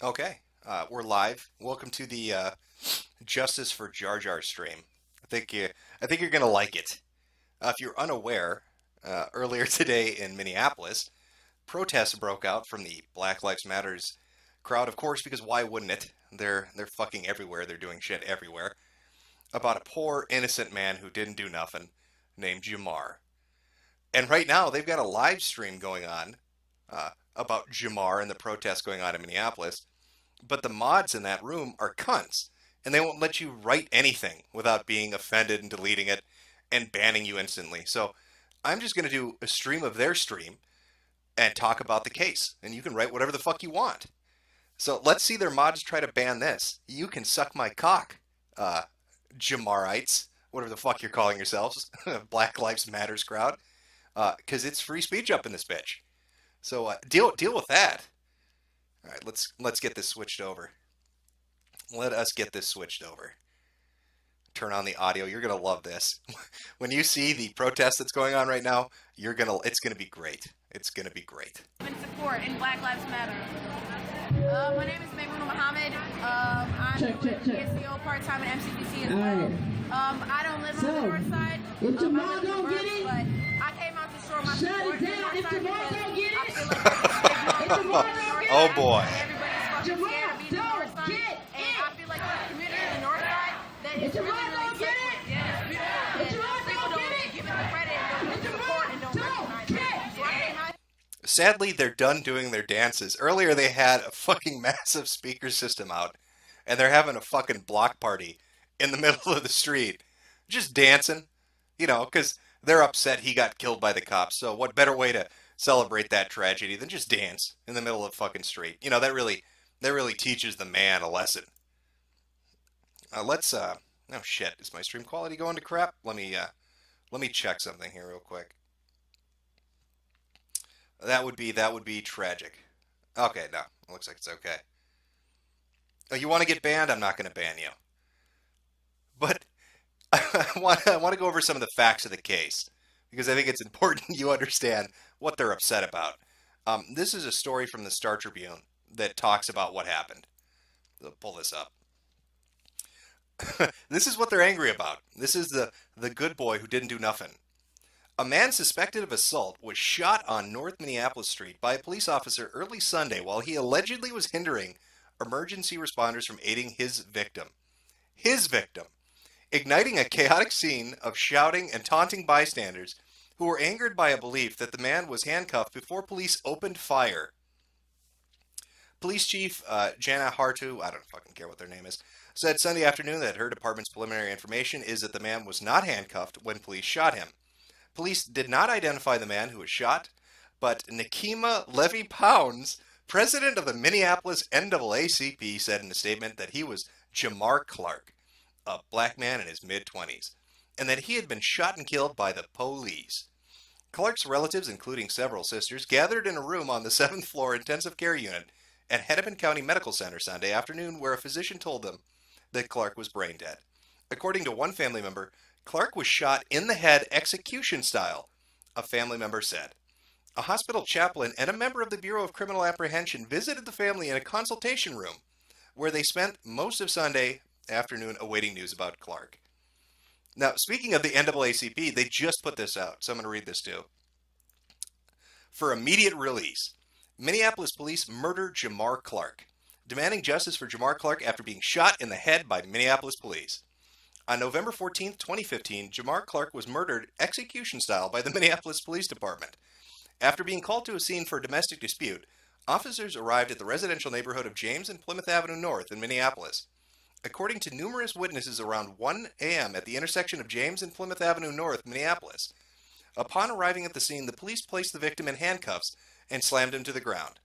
Okay, we're live. Welcome to the Justice4JarJar stream. I think you're gonna like it. If you're unaware, earlier today in Minneapolis, protests broke out from the Black Lives Matters crowd. Of course, because why wouldn't it? They're fucking everywhere. They're doing shit everywhere. About a poor innocent man who didn't do nothing, named Jamar. And right now they've got a live stream going on about Jamar and the protests going on in Minneapolis. But the mods in that room are cunts, and they won't let you write anything without being offended and deleting it and banning you instantly. So I'm just going to do a stream of their stream and talk about the case, and you can write whatever the fuck you want. So let's see their mods try to ban this. You can suck my cock, Jamarites, whatever the fuck you're calling yourselves, Black Lives Matters crowd, because it's free speech up in this bitch. So deal with that. All right, let's get this switched over. Let us get this switched over. Turn on the audio. You're gonna love this. When you see the protest that's going on right now, it's gonna be great. It's gonna be great. In support in Black Lives Matter. My name is Maymuna Muhammad. I'm with PSCO part-time at MCPC as well. I don't live on the north side. If Jamal don't get it, but I came out to show my shut support it down. If Jamal don't get it, if Jamal don't get it, oh boy. Everybody's fucking Jamal scared of being the north don't side. get And it. I feel like the community in the north side that is Jamal really, really don't get it. separate. Yeah, it's beautiful. If Jamal People don't get don't it. give it the credit and don't give it support and don't recognize it. So I came out. Sadly, they're done doing their dances. Earlier, they had a fucking massive speaker system out, and they're having a fucking block party in the middle of the street, just dancing, because they're upset he got killed by the cops. So what better way to celebrate that tragedy than just dance in the middle of the fucking street? That really teaches the man a lesson. Oh shit, is my stream quality going to crap? Let me check something here real quick. That would be tragic. Okay, no, it looks like it's okay. Oh, you want to get banned? I'm not going to ban you. But I want to go over some of the facts of the case because I think it's important you understand what they're upset about. This is a story from the Star Tribune that talks about what happened. I'll pull this up. This is what they're angry about. This is the good boy who didn't do nothing. A man suspected of assault was shot on North Minneapolis Street by a police officer early Sunday while he allegedly was hindering emergency responders from aiding his victim. His victim, igniting a chaotic scene of shouting and taunting bystanders who were angered by a belief that the man was handcuffed before police opened fire. Police Chief Jana Hartu, I don't fucking care what their name is, said Sunday afternoon that her department's preliminary information is that the man was not handcuffed when police shot him. Police did not identify the man who was shot, but Nikema Levy-Pounds, president of the Minneapolis NAACP, said in a statement that he was Jamar Clark, a black man in his mid-20s, and that he had been shot and killed by the police. Clark's relatives, including several sisters, gathered in a room on the 7th floor intensive care unit at Hennepin County Medical Center Sunday afternoon where a physician told them that Clark was brain dead. According to one family member, Clark was shot in the head execution style, a family member said. A hospital chaplain and a member of the Bureau of Criminal Apprehension visited the family in a consultation room where they spent most of Sunday afternoon awaiting news about Clark. Now, speaking of the NAACP, they just put this out, so I'm going to read this too. For immediate release, Minneapolis police murder Jamar Clark, demanding justice for Jamar Clark after being shot in the head by Minneapolis police. On November 14, 2015, Jamar Clark was murdered execution-style by the Minneapolis Police Department. After being called to a scene for a domestic dispute, officers arrived at the residential neighborhood of James and Plymouth Avenue North in Minneapolis. According to numerous witnesses around 1 a.m. at the intersection of James and Plymouth Avenue North, Minneapolis, upon arriving at the scene, the police placed the victim in handcuffs and slammed him to the ground.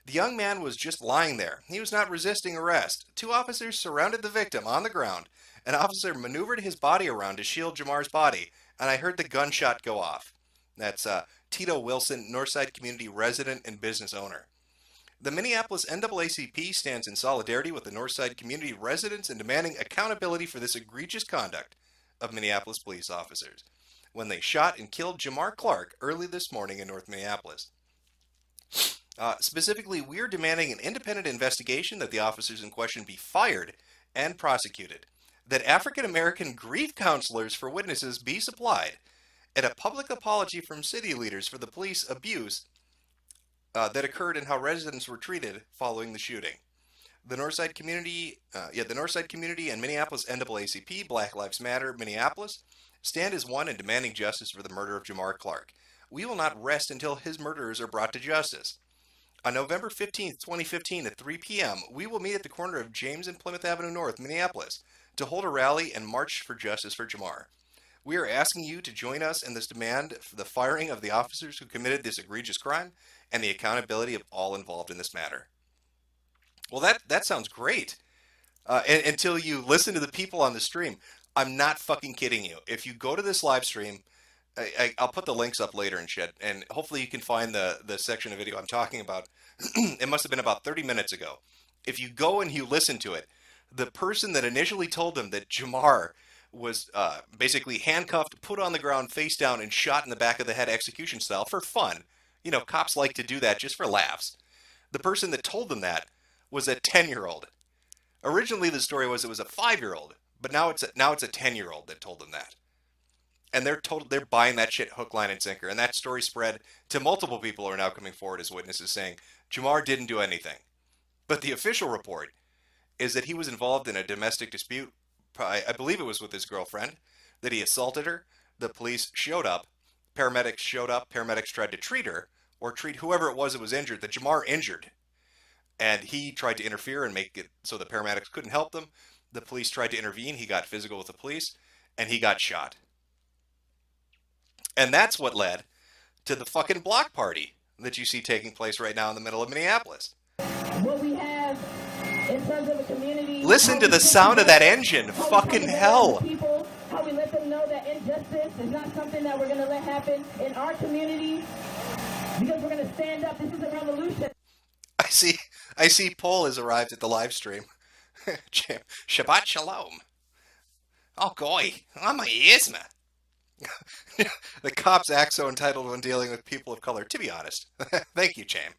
The young man was just lying there. He was not resisting arrest. Two officers surrounded the victim on the ground. An officer maneuvered his body around to shield Jamar's body, and I heard the gunshot go off. That's Tito Wilson, Northside Community resident and business owner. The Minneapolis NAACP stands in solidarity with the Northside Community residents in demanding accountability for this egregious conduct of Minneapolis police officers when they shot and killed Jamar Clark early this morning in North Minneapolis. Specifically, we're demanding an independent investigation, that the officers in question be fired and prosecuted, that African American grief counselors for witnesses be supplied, and a public apology from city leaders for the police abuse that occurred and how residents were treated following the shooting. The Northside community and Minneapolis NAACP, Black Lives Matter, Minneapolis, stand as one in demanding justice for the murder of Jamar Clark. We will not rest until his murderers are brought to justice. On November 15th, 2015 at 3 p.m., we will meet at the corner of James and Plymouth Avenue North, Minneapolis, to hold a rally and march for justice for Jamar. We are asking you to join us in this demand for the firing of the officers who committed this egregious crime and the accountability of all involved in this matter. Well, that sounds great. Until you listen to the people on the stream. I'm not fucking kidding you. If you go to this live stream, I'll put the links up later and shit, and hopefully you can find the section of video I'm talking about. It must have been about 30 minutes ago. If you go and you listen to it, the person that initially told them that Jamar was basically handcuffed, put on the ground face down, and shot in the back of the head execution style for fun. You know, cops like to do that just for laughs. The person that told them that was a 10-year-old. Originally the story was it was a 5-year-old, but now it's a 10-year-old that told them that. And they're buying that shit hook, line, and sinker. And that story spread to multiple people who are now coming forward as witnesses saying Jamar didn't do anything. But the official report is that he was involved in a domestic dispute. I believe it was with his girlfriend, that he assaulted her. The police showed up. Paramedics showed up. Paramedics tried to treat her, or treat whoever it was that was injured, that Jamar injured. And he tried to interfere and make it so the paramedics couldn't help them. The police tried to intervene. He got physical with the police, and he got shot. And that's what led to the fucking block party that you see taking place right now in the middle of Minneapolis. What we have in terms of a community. Listen to the sound of that engine. Fucking hell. People, how we let them know that injustice is not something that we're going to let happen in our community, because we're going to stand up. This is a revolution. I see Paul has arrived at the live stream. Shabbat Shalom. Oh, goy. I'm a yisma. The cops act so entitled when dealing with people of color, to be honest. Thank you, Cham.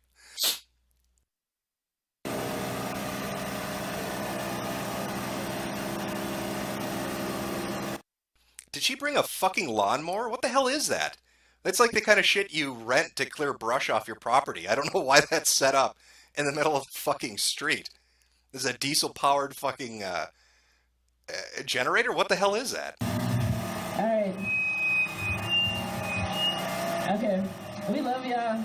Did she bring a fucking lawnmower? What the hell is that? That's like the kind of shit you rent to clear brush off your property. I don't know why that's set up in the middle of the fucking street. This is a diesel-powered fucking generator? What the hell is that? All right. Okay. We love y'all.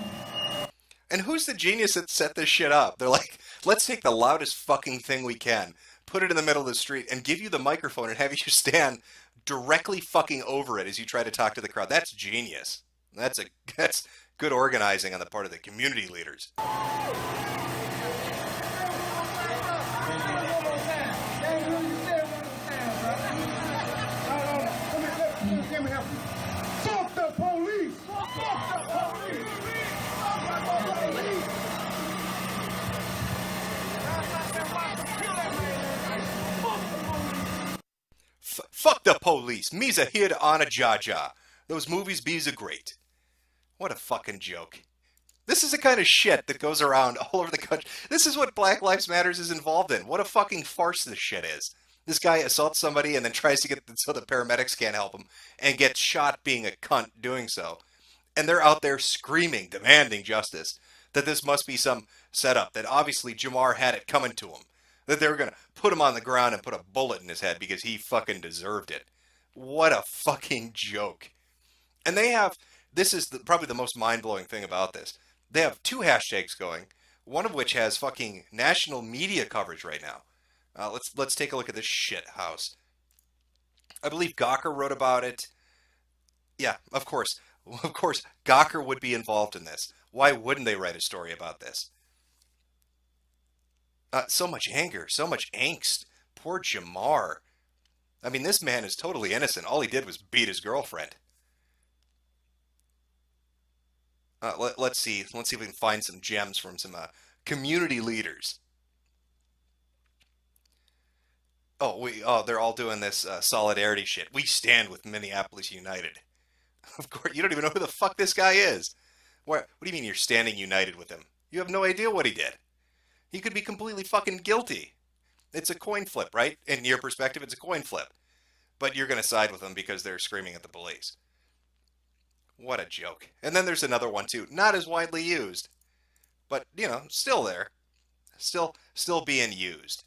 And who's the genius that set this shit up? They're like, let's take the loudest fucking thing we can, put it in the middle of the street, and give you the microphone and have you stand directly fucking over it as you try to talk to the crowd. That's genius. That's good organizing on the part of the community leaders. Fuck the police! Fuck the police! Fuck the police. Me's a here to honor JarJar. Those movies bees are great. What a fucking joke. This is the kind of shit that goes around all over the country. This is what Black Lives Matters is involved in. What a fucking farce this shit is. This guy assaults somebody and then tries to get so the paramedics can't help him and gets shot being a cunt doing so. And they're out there screaming, demanding justice, that this must be some setup, that obviously Jamar had it coming to him, that they were going to put him on the ground and put a bullet in his head because he fucking deserved it. What a fucking joke. And they have, this is probably the most mind-blowing thing about this. They have 2 hashtags going, one of which has fucking national media coverage right now. Let's take a look at this shit house. I believe Gawker wrote about it. Yeah, of course. Of course, Gawker would be involved in this. Why wouldn't they write a story about this? So much anger, so much angst. Poor Jamar. I mean, this man is totally innocent. All he did was beat his girlfriend. Let's see. Let's see if we can find some gems from some community leaders. Oh, they're all doing this solidarity shit. We stand with Minneapolis United. Of course, you don't even know who the fuck this guy is. What do you mean you're standing united with him? You have no idea what he did. He could be completely fucking guilty. It's a coin flip, right? In your perspective, it's a coin flip. But you're going to side with them because they're screaming at the police. What a joke. And then there's another one, too. Not as widely used. But, you know, still there. Still being used.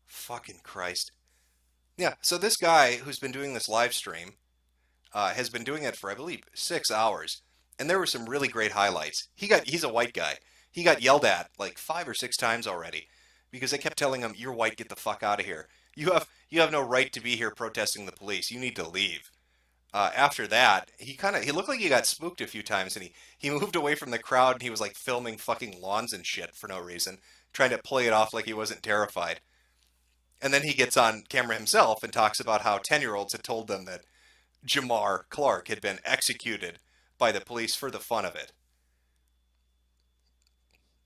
Fucking Christ. Yeah, so this guy who's been doing this live stream has been doing it for, I believe, 6 hours. And there were some really great highlights. He's a white guy. He got yelled at like 5 or 6 times already because they kept telling him, "You're white, get the fuck out of here. You have no right to be here protesting the police. You need to leave." After that, he looked like he got spooked a few times, and he moved away from the crowd, and he was like filming fucking lawns and shit for no reason, trying to play it off like he wasn't terrified. And then he gets on camera himself and talks about how 10-year-olds had told them that Jamar Clark had been executed by the police for the fun of it.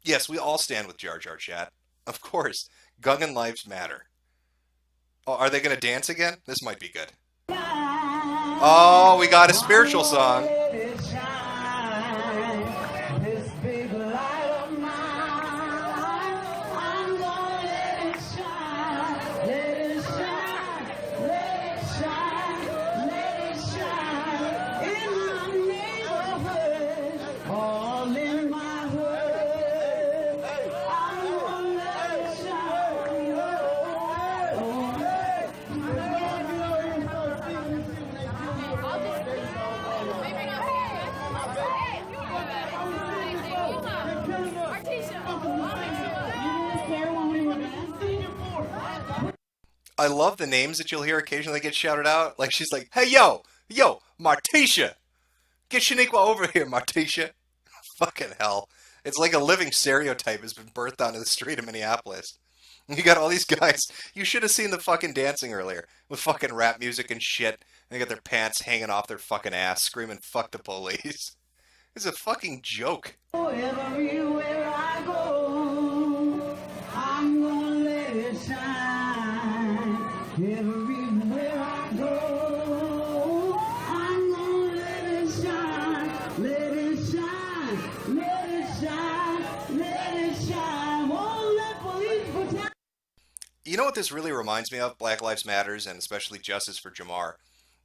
Yes, we all stand with Jar Jar, chat. Of course, Gungan lives matter. Oh, are they going to dance again? This might be good. Oh, we got a spiritual song. I love the names that you'll hear occasionally get shouted out. Like she's like, "Hey, yo, Martisha, get Shaniqua over here, Martisha." Fucking hell. It's like a living stereotype has been birthed onto the street of Minneapolis. You got all these guys. You should have seen the fucking dancing earlier with fucking rap music and shit. They got their pants hanging off their fucking ass, screaming, "Fuck the police." It's a fucking joke. Everywhere I go, I'm gonna let it shine. Everywhere I go, I'm gonna let it shine. Let it shine, let it shine, let it shine. Won't let police brutality. You know what this really reminds me of? Black Lives Matters and especially Justice for Jamar.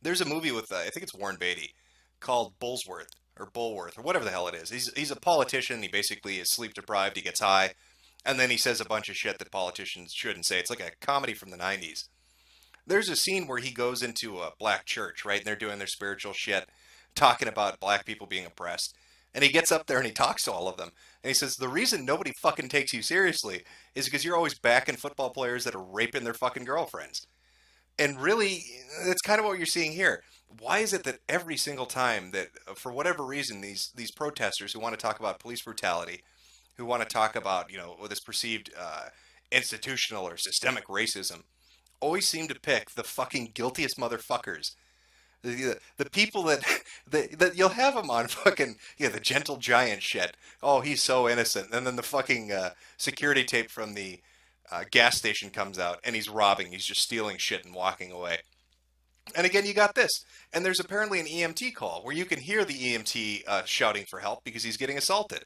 There's a movie with, I think it's Warren Beatty, called Bullsworth or whatever the hell it is. He's a politician. He basically is sleep deprived. He gets high. And then he says a bunch of shit that politicians shouldn't say. It's like a comedy from the 90s. There's a scene where he goes into a black church, right? And they're doing their spiritual shit, talking about black people being oppressed. And he gets up there and he talks to all of them. And he says, the reason nobody fucking takes you seriously is because you're always backing football players that are raping their fucking girlfriends. And really, that's kind of what you're seeing here. Why is it that every single time that, for whatever reason, these protesters who want to talk about police brutality, who want to talk about, you know, this perceived institutional or systemic racism, always seem to pick the fucking guiltiest motherfuckers. The people that you'll have them on fucking, yeah, the gentle giant shit. Oh, he's so innocent. And then the fucking security tape from the gas station comes out and he's robbing. He's just stealing shit and walking away. And again, you got this. And there's apparently an EMT call where you can hear the EMT shouting for help because he's getting assaulted.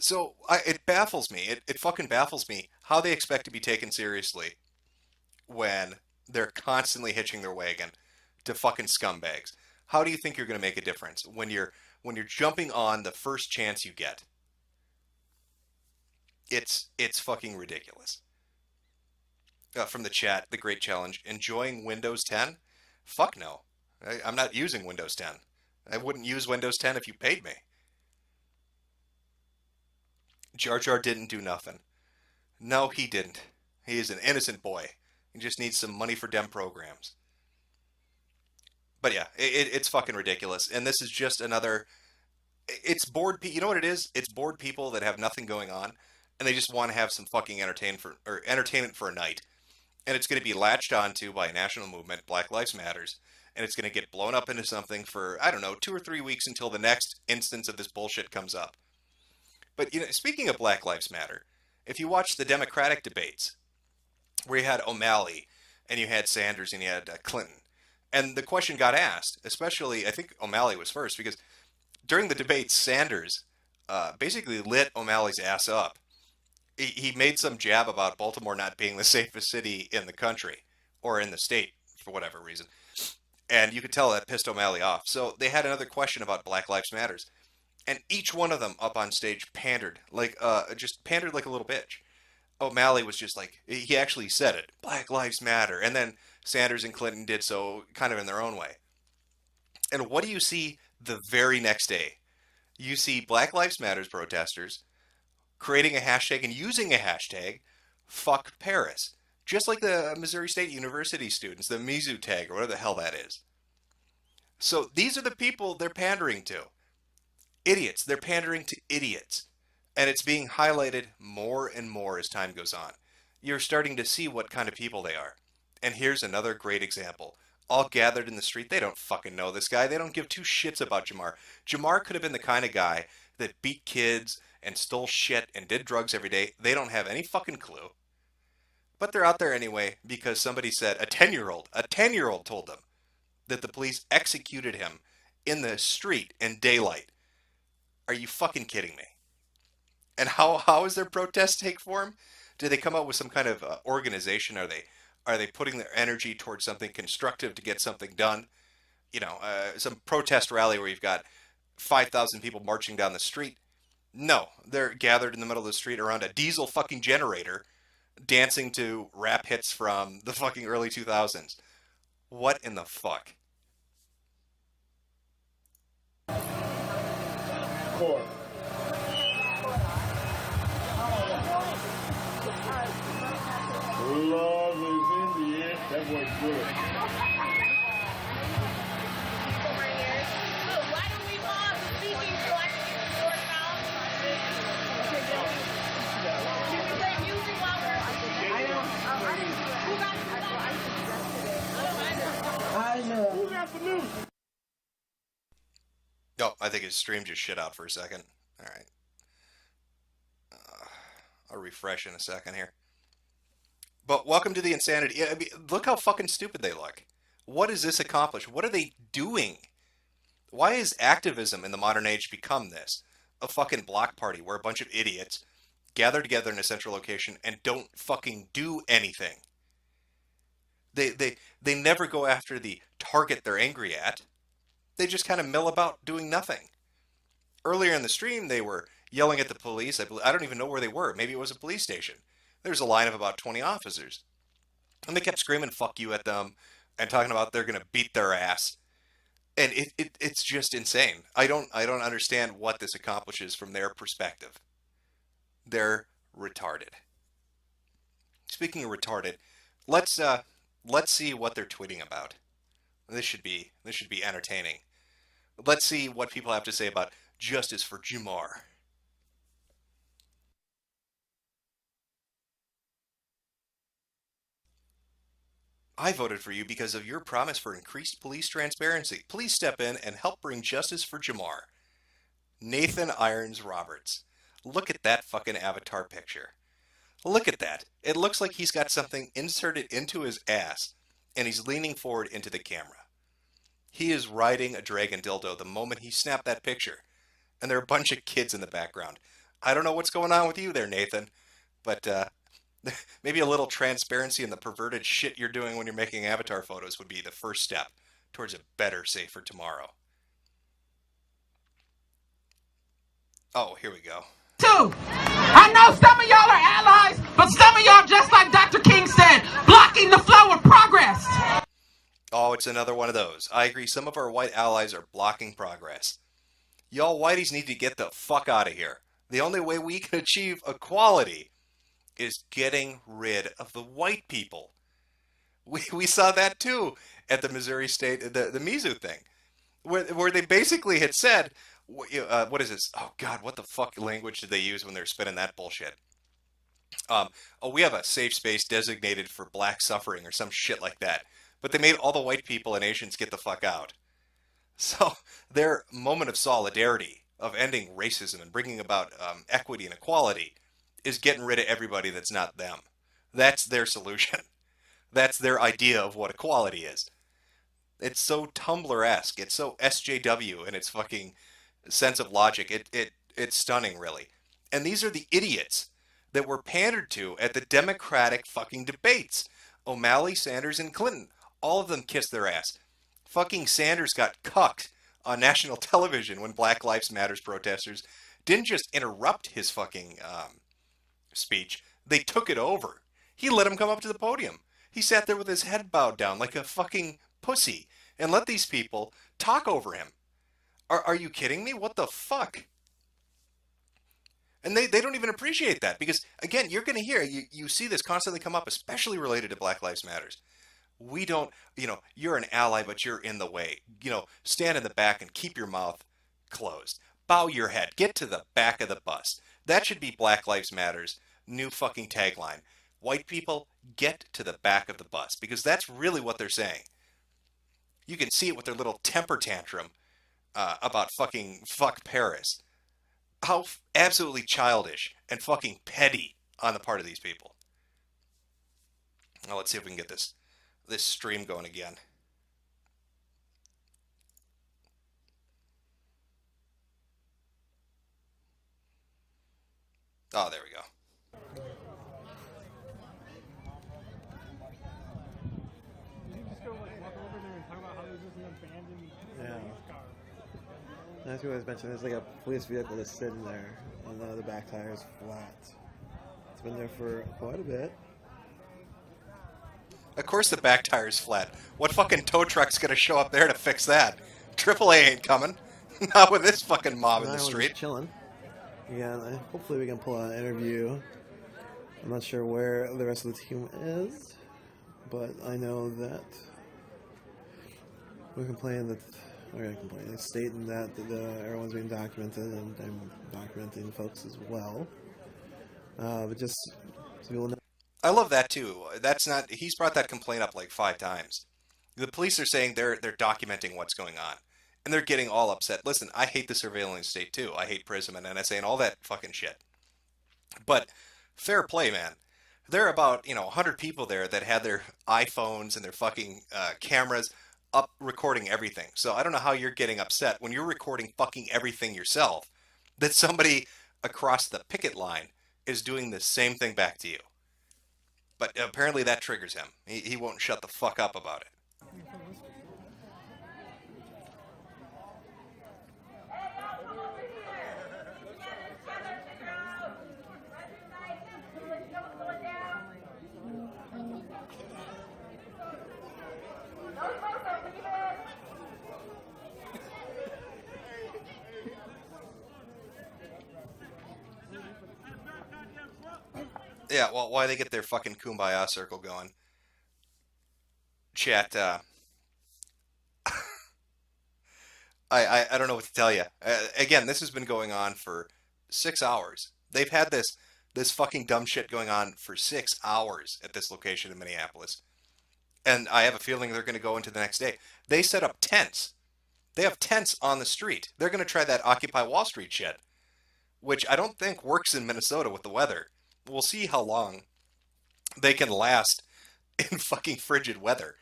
So it baffles me. It fucking baffles me how they expect to be taken seriously when they're constantly hitching their wagon to fucking scumbags. How do you think you're going to make a difference when you're jumping on the first chance you get? It's fucking ridiculous. From the chat, the great challenge, enjoying Windows 10? Fuck no. I'm not using Windows 10. I wouldn't use Windows 10 if you paid me. Jar Jar didn't do nothing. No, he didn't. He is an innocent boy. He just needs some money for dem programs. But yeah, it's fucking ridiculous. And this is just another... It's bored people. You know what it is? It's bored people that have nothing going on, and they just want to have some fucking entertainment for a night. And it's going to be latched onto by a national movement, Black Lives Matters, and it's going to get blown up into something for, I don't know, 2 or 3 weeks until the next instance of this bullshit comes up. But, you know, speaking of Black Lives Matter, if you watch the Democratic debates, where you had O'Malley, and you had Sanders, and you had Clinton, and the question got asked, especially, I think O'Malley was first, because during the debate, Sanders basically lit O'Malley's ass up. He made some jab about Baltimore not being the safest city in the country or in the state for whatever reason. And you could tell that pissed O'Malley off. So they had another question about Black Lives Matters. And each one of them up on stage pandered, just pandered like a little bitch. O'Malley was just like, he actually said it, Black Lives Matter. And then Sanders and Clinton did so kind of in their own way. And what do you see the very next day? You see Black Lives Matters protesters creating a hashtag and using a hashtag, fuck Paris. Just like the Missouri State University students, the Mizzou tag, or whatever the hell that is. So these are the people they're pandering to. Idiots. They're pandering to idiots. And it's being highlighted more and more as time goes on. You're starting to see what kind of people they are. And here's another great example. All gathered in the street. They don't fucking know this guy. They don't give two shits about Jamar. Jamar could have been the kind of guy that beat kids and stole shit and did drugs every day. They don't have any fucking clue. But they're out there anyway because somebody said, a 10-year-old told them that the police executed him in the street in daylight. Are you fucking kidding me? And how is their protest take form? Do they come up with some kind of organization? Are they putting their energy towards something constructive to get something done? You know, some protest rally where you've got 5,000 people marching down the street? No, they're gathered in the middle of the street around a diesel fucking generator, dancing to rap hits from the fucking early 2000s. What in the fuck? Court. Love is in the air. That was good. Why do we pause the speaking so I can get the door down? You can play music while we're Who got I know. Who got the news? Oh, I think his stream just shit out for a second. All right. I'll refresh in a second here. But welcome to the insanity. I mean, look how fucking stupid they look. What does this accomplish? What are they doing? Why has activism in the modern age become this? A fucking block party where a bunch of idiots gather together in a central location and don't fucking do anything. They never go after the target they're angry at. They just kind of mill about doing nothing. Earlier in the stream, they were yelling at the police. I don't even know where they were. Maybe it was a police station. There's a line of about 20 officers. And they kept screaming fuck you at them and talking about they're going to beat their ass. And it's just insane. I don't understand what this accomplishes from their perspective. They're retarded. Speaking of retarded, let's see what they're tweeting about. This should be entertaining. Let's see what people have to say about Justice for Jamar. I voted for you because of your promise for increased police transparency. Please step in and help bring justice for Jamar. Nathan Irons Roberts. Look at that fucking avatar picture. Look at that. It looks like he's got something inserted into his ass, and he's leaning forward into the camera. He is riding a dragon dildo the moment he snapped that picture. And there are a bunch of kids in the background. I don't know what's going on with you there, Nathan, but maybe a little transparency in the perverted shit you're doing when you're making avatar photos would be the first step towards a better, safer tomorrow. Oh, here we go. Too. I know some of y'all are allies, but some of y'all, just like Dr. King said, blocking the flow of progress. Oh, it's another one of those. I agree, some of our white allies are blocking progress. Y'all whiteys need to get the fuck out of here. The only way we can achieve equality is getting rid of the white people. We saw that too at the Missouri State, the Mizzou thing, where they basically had said, what is this? Oh God, what the fuck language did they use when they're spinning that bullshit? We have a safe space designated for black suffering or some shit like that. But they made all the white people and Asians get the fuck out. So their moment of solidarity, of ending racism and bringing about equity and equality, is getting rid of everybody that's not them. That's their solution. That's their idea of what equality is. It's so Tumblr-esque. It's so SJW in its fucking sense of logic. It's stunning, really. And these are the idiots that were pandered to at the Democratic fucking debates. O'Malley, Sanders, and Clinton. All of them kissed their ass. Fucking Sanders got cucked on national television when Black Lives Matters protesters didn't just interrupt his fucking speech, they took it over. He let him come up to the podium. He sat there with his head bowed down like a fucking pussy and let these people talk over him. Are you kidding me? What the fuck? And they don't even appreciate that because, again, you're going to hear, you see this constantly come up, especially related to Black Lives Matters. We don't, you're an ally, but you're in the way. Stand in the back and keep your mouth closed. Bow your head. Get to the back of the bus. That should be Black Lives Matter's new fucking tagline. White people, get to the back of the bus. Because that's really what they're saying. You can see it with their little temper tantrum about fuck Paris. How absolutely childish and fucking petty on the part of these people. Now let's see if we can get this stream going again. Oh, there we go. Yeah. That's what I was mentioning. There's like a police vehicle that's sitting there, and the back tire is flat. It's been there for quite a bit. Of course the back tire is flat. What fucking tow truck's gonna show up there to fix that? AAA ain't coming. Not with this fucking mob in the street. Just chilling. Yeah, hopefully we can pull out an interview. I'm not sure where the rest of the team is, but I know that we're complaining that it's stating that everyone's being documented, and I'm documenting folks as well. But just so people know. I love that too. He's brought that complaint up like 5 times. The police are saying they're documenting what's going on. And they're getting all upset. Listen, I hate the surveillance state too. I hate PRISM and NSA and all that fucking shit. But fair play, man. There are about, 100 people there that had their iPhones and their fucking cameras up recording everything. So I don't know how you're getting upset when you're recording fucking everything yourself that somebody across the picket line is doing the same thing back to you. But apparently that triggers him. He won't shut the fuck up about it. Yeah, well, why they get their fucking kumbaya circle going? Chat, I don't know what to tell you. Again, this has been going on for 6 hours. They've had this fucking dumb shit going on for 6 hours at this location in Minneapolis. And I have a feeling they're going to go into the next day. They set up tents. They have tents on the street. They're going to try that Occupy Wall Street shit, which I don't think works in Minnesota with the weather. We'll see how long they can last in fucking frigid weather.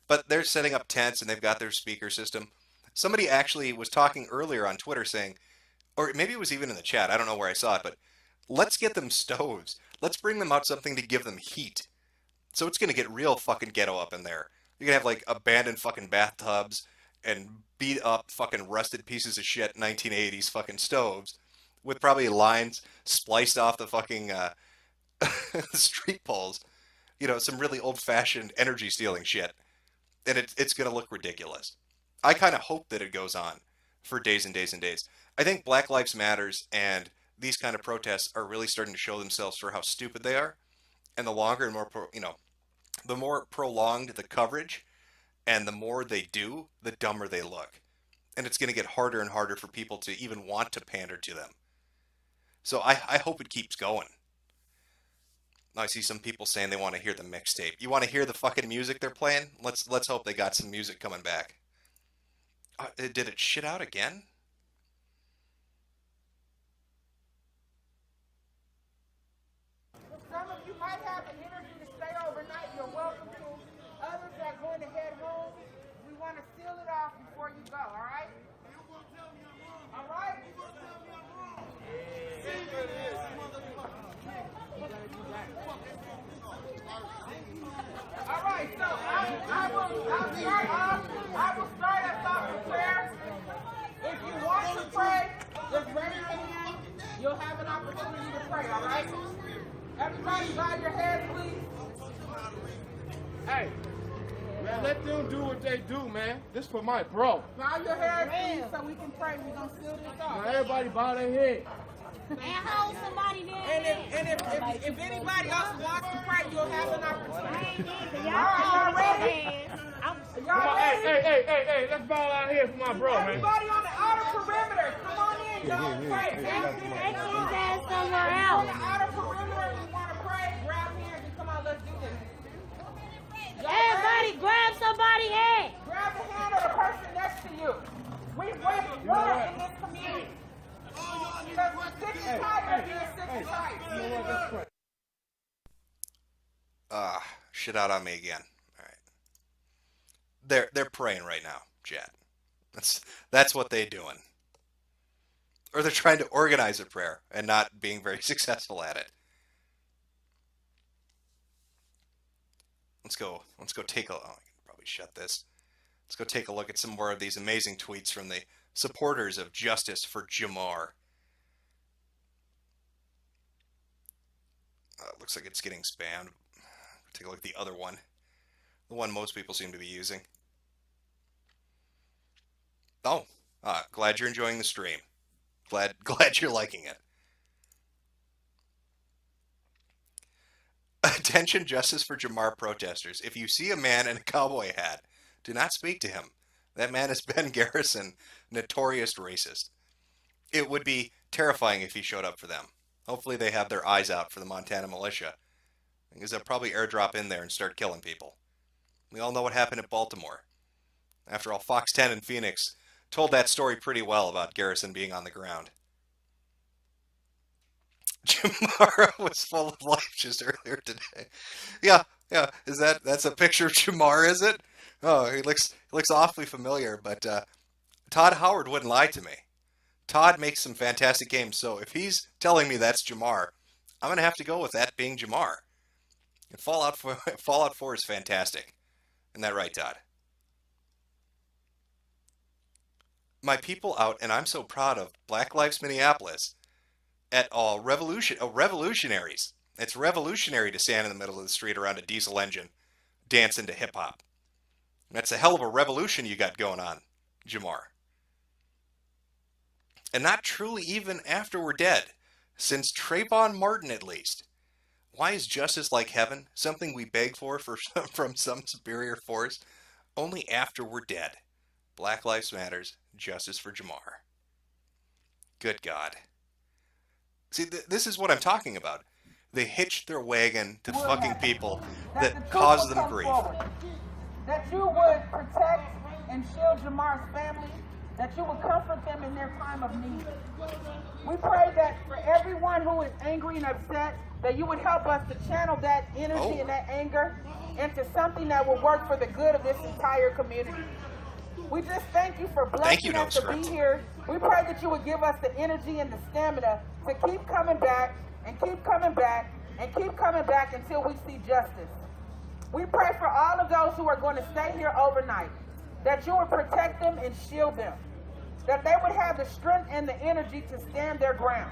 But they're setting up tents and they've got their speaker system. Somebody actually was talking earlier on Twitter saying, or maybe it was even in the chat, I don't know where I saw it, but let's get them stoves. Let's bring them out something to give them heat. So it's going to get real fucking ghetto up in there. You're going to have like abandoned fucking bathtubs and beat up fucking rusted pieces of shit 1980s fucking stoves with probably lines spliced off the fucking street poles. Some really old-fashioned energy-stealing shit. And it's going to look ridiculous. I kind of hope that it goes on for days and days and days. I think Black Lives Matters and these kind of protests are really starting to show themselves for how stupid they are. And the longer and more, the more prolonged the coverage and the more they do, the dumber they look. And it's going to get harder and harder for people to even want to pander to them. So I hope it keeps going. I see some people saying they want to hear the mixtape. You want to hear the fucking music they're playing? Let's hope they got some music coming back. Did it shit out again? Some of you might have an interview to stay overnight. You're welcome to. Others are going to head home. We want to seal it off before you go, all right? All right? Bow your heads, please. Hey, man, let them do what they do, man. This for my bro. Bow your heads, please, so we can pray. We're going to seal this Now, off. everybody bow their head. And hold somebody there. And if anybody else wants to pray, you'll have an opportunity. Y'all ready? Come on, hey, let's bow out here for my bro, man. Everybody on the outer perimeter, come on in, y'all. Pray. Somewhere On else. the outer perimeter, we want to pray. Grab hands and come on, let's do this. Everybody grab somebody's hand. Grab the hand of the person next to you. We wage war in this community. Because we're sick and tired of being sick and tired. Shit out on me again. All right. They're praying right now, Chad. That's what they're doing. Or they're trying to organize a prayer and not being very successful at it. Let's go take a... Oh, I can probably shut this. Let's go take a look at some more of these amazing tweets from the supporters of Justice4JarJar. Looks like it's getting spammed. Take a look at the other one. The one most people seem to be using. Oh, glad you're enjoying the stream. Glad you're liking it. Attention Justice4JarJar protesters. If you see a man in a cowboy hat, do not speak to him. That man is Ben Garrison, notorious racist. It would be terrifying if he showed up for them. Hopefully they have their eyes out for the Montana militia, because they'll probably airdrop in there and start killing people. We all know what happened at Baltimore. After all, Fox 10 and Phoenix told that story pretty well about Garrison being on the ground. Jamar was full of life just earlier today. Yeah. That's a picture of Jamar, is it? Oh, he looks awfully familiar, but Todd Howard wouldn't lie to me. Todd makes some fantastic games, so if he's telling me that's Jamar, I'm going to have to go with that being Jamar. And Fallout 4 is fantastic. Isn't that right, Todd? My people out, and I'm so proud of Black Lives Minneapolis, at all revolutionaries. It's revolutionary to stand in the middle of the street around a diesel engine, dancing to hip-hop. That's a hell of a revolution you got going on, Jamar. And not truly even after we're dead, since Trayvon Martin at least. Why is justice like heaven something we beg for from some superior force? Only after we're dead. Black Lives Matters, Justice4JarJar. Good God. See, this is what I'm talking about. They hitched their wagon to fucking people that cause them grief. That you would protect and shield Jamar's family, that you would comfort them in their time of need. We pray that for everyone who is angry and upset, that you would help us to channel that energy and that anger into something that will work for the good of this entire community. We just thank you for blessing us to be here. We pray that you would give us the energy and the stamina to keep coming back and keep coming back and keep coming back until we see justice. We pray for all of those who are going to stay here overnight, that you would protect them and shield them, that they would have the strength and the energy to stand their ground,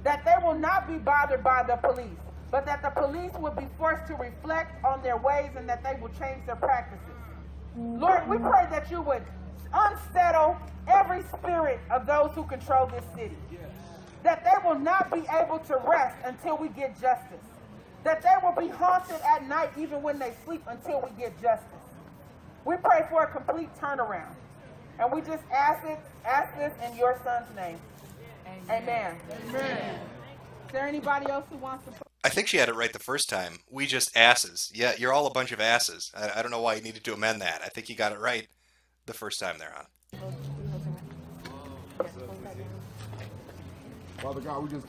that they will not be bothered by the police, but that the police will be forced to reflect on their ways and that they will change their practices. Lord, we pray that you would unsettle every spirit of those who control this city, that they will not be able to rest until we get justice, that they will be haunted at night even when they sleep until we get justice. We pray for a complete turnaround, and we just ask this in your son's name. Amen. Amen. Is there anybody else who wants to... I think she had it right the first time. We just asses. Yeah, you're all a bunch of asses. I don't know why you needed to amend that. I think you got it right the first time there, hon. Father God, we just...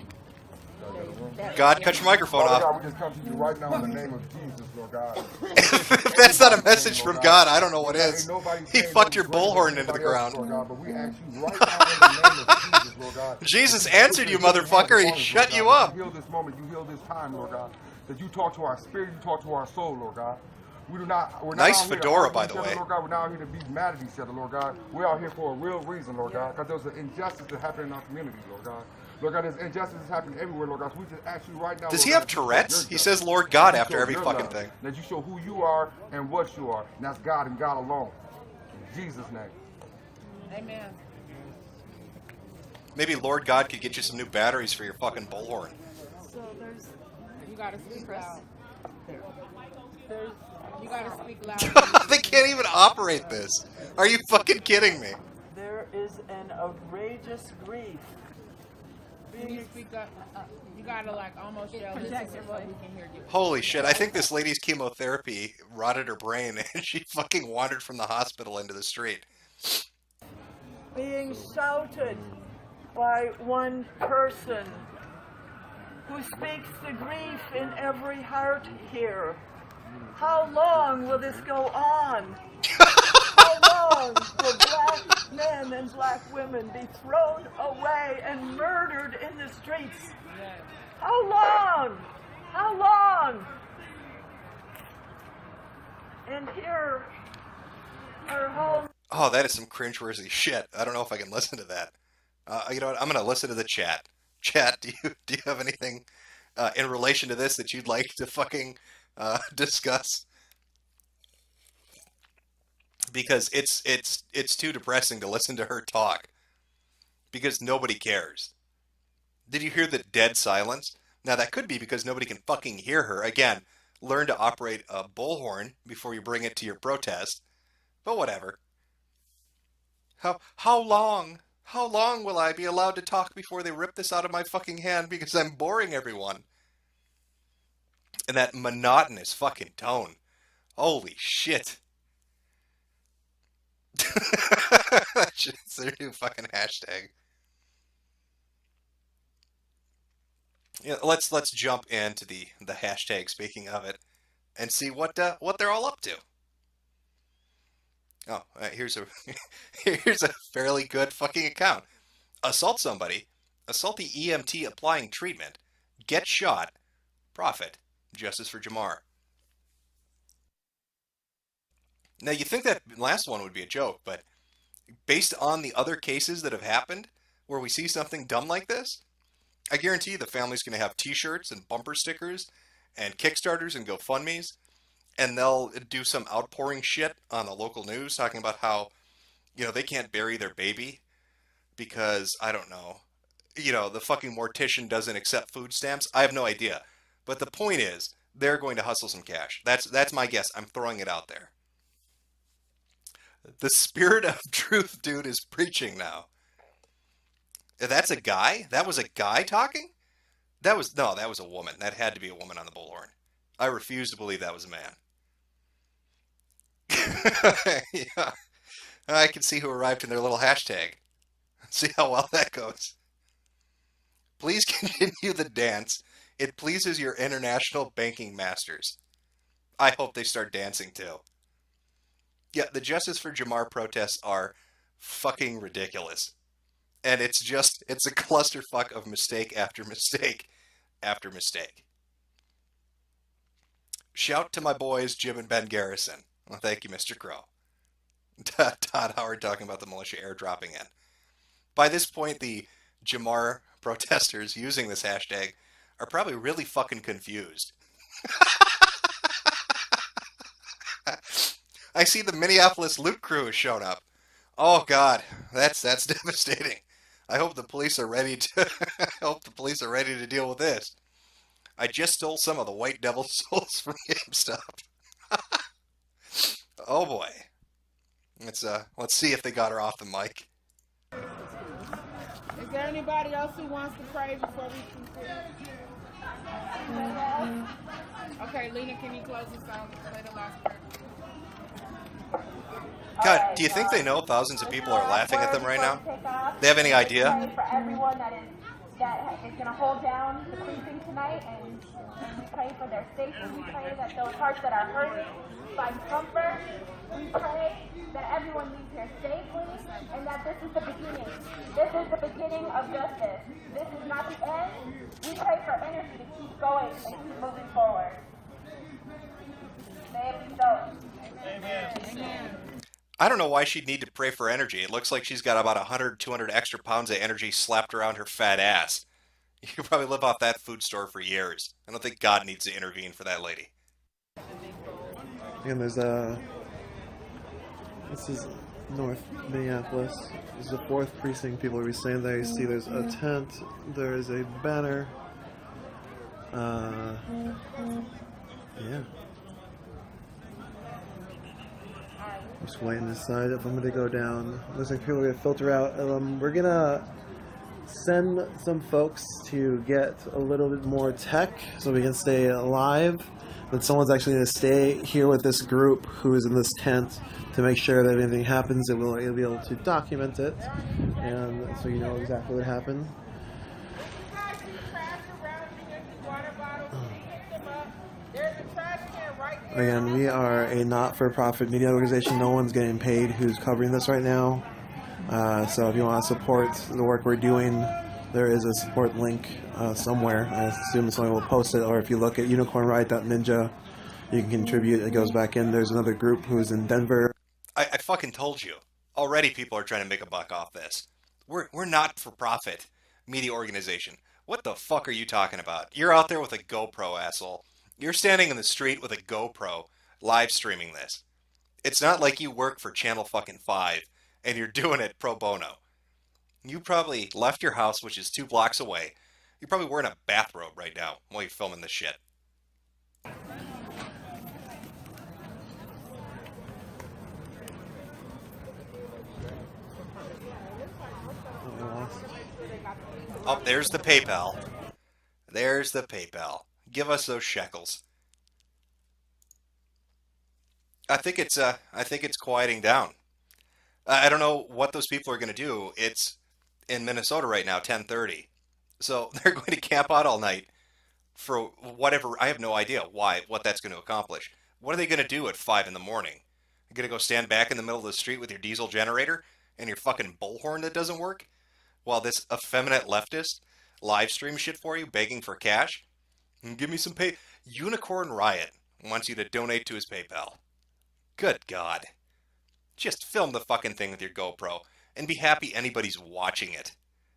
God, cut your microphone Father off. God, we just come to you right now in the name of Jesus, Lord God. If that's not a message from God, I don't know what is. He fucked your bullhorn into the ground. Lord God, but we ask you right now in the name of Jesus, Lord God. Jesus answered you, motherfucker. He shut you up. You heal this moment. You heal this time, Lord God. That you talk to our spirit, you talk to our soul, Lord God. We're not nice out here to fedora, argue by each the other, way. Lord God. We're not out here to be mad at each other, Lord God. We're out here for a real reason, Lord God, because there's an injustice that happened in our community, Lord God. Lord God, there's injustice happening everywhere, Lord God. So we just ask you right now. Does Lord he God, have that you show Tourette's? your He justice, says Lord that God you after show every your fucking love, thing. that you show who you are and what you are, and that's God and God alone. In Jesus' name. Amen. Maybe Lord God could get you some new batteries for your fucking bullhorn. So there's You gotta speak loud. You gotta speak loud. They can't even operate this. Are you fucking kidding me? There is an outrageous grief. Can you speak up? You gotta like almost yell this so we can hear you. Holy shit, I think this lady's chemotherapy rotted her brain and she fucking wandered from the hospital into the street. Being shouted by one person who speaks the grief in every heart here. How long will this go on? How long will black men and black women be thrown away and murdered in the streets? How long? How long? And here are home. Oh, that is some cringeworthy shit. I don't know if I can listen to that. You know what? I'm gonna listen to the chat. Chat, do you have anything in relation to this that you'd like to fucking discuss? Because it's too depressing to listen to her talk. Because nobody cares. Did you hear the dead silence? Now that could be because nobody can fucking hear her. Again, learn to operate a bullhorn before you bring it to your protest. But whatever. How long? How long will I be allowed to talk before they rip this out of my fucking hand because I'm boring everyone? And that monotonous fucking tone. Holy shit. That's their new fucking hashtag. Yeah, let's jump into the hashtag, speaking of it, and see what they're all up to. Oh, here's a fairly good fucking account. Assault somebody, assault the EMT applying treatment, get shot, profit, Justice4JarJar. Now you think that last one would be a joke, but based on the other cases that have happened where we see something dumb like this, I guarantee the family's going to have t-shirts and bumper stickers and Kickstarters and GoFundMes, and they'll do some outpouring shit on the local news talking about how, you know, they can't bury their baby because, I don't know, you know, the fucking mortician doesn't accept food stamps. I have no idea. But the point is, they're going to hustle some cash. That's my guess. I'm throwing it out there. The spirit of truth dude is preaching now. That's a guy? That was a guy talking? No, that was a woman. That had to be a woman on the bullhorn. I refuse to believe that was a man. Yeah. I can see who arrived in their little hashtag. See how well that goes. Please continue the dance. It pleases your international banking masters. I hope they start dancing too. Yeah, the Justice4JarJar protests are fucking ridiculous. And it's a clusterfuck of mistake after mistake after mistake. Shout to my boys, Jim and Ben Garrison. Well, thank you, Mr. Crow. Todd Howard talking about the militia airdropping in. By this point, the Jamar protesters using this hashtag are probably really fucking confused. I see the Minneapolis loot crew has shown up. Oh God, that's devastating. I hope the police are ready to deal with this. I just stole some of the White Devil souls from GameStop. Oh boy. Let's see if they got her off the mic. Is there anybody else who wants to pray before we conclude? Okay, Lena, can you close this out? Play the last part. God, do you think they know thousands of people are laughing at them right now? They have any idea? For everyone that is going to hold down the precinct tonight, and we pray for their safety. We pray that those hearts that are hurting find comfort. We pray that everyone leaves here safely, and that this is the beginning. This is the beginning of justice. This is not the end. We pray for energy to keep going and keep moving forward. May it be so. Amen. I don't know why she'd need to pray for energy. It looks like she's got about 100, 200 extra pounds of energy slapped around her fat ass. You could probably live off that food store for years. I don't think God needs to intervene for that lady. Again, there's this is North Minneapolis. This is the 4th precinct. People will be staying there. You see there's a tent. There is a banner. Yeah. Just waiting to decide if I'm going to go down. Looks like people are going to filter out. We're going to send some folks to get a little bit more tech so we can stay alive. But someone's actually going to stay here with this group who is in this tent to make sure that if anything happens, you'll be able to document it, and so you know exactly what happened. Again, we are a not-for-profit media organization. No one's getting paid who's covering this right now. So if you want to support the work we're doing, there is a support link somewhere. I assume someone will post it, or if you look at unicornriot.ninja, you can contribute. It goes back in. There's another group who's in Denver. I fucking told you. Already people are trying to make a buck off this. We're not for profit media organization. What the fuck are you talking about? You're out there with a GoPro, asshole. You're standing in the street with a GoPro live streaming this. It's not like you work for Channel fucking 5 and you're doing it pro bono. You probably left your house, which is 2 blocks away. You're probably wearing a bathrobe right now while you're filming this shit. Oh, there's the PayPal. There's the PayPal. Give us those shekels. I think it's quieting down. I don't know what those people are going to do. It's in Minnesota right now, 10:30. So they're going to camp out all night for whatever. I have no idea what that's going to accomplish. What are they going to do at 5 in the morning? You're going to go stand back in the middle of the street with your diesel generator and your fucking bullhorn that doesn't work? While this effeminate leftist live stream shit for you, begging for cash? Give me some pay. Unicorn Riot wants you to donate to his PayPal. Good God. Just film the fucking thing with your GoPro and be happy anybody's watching it.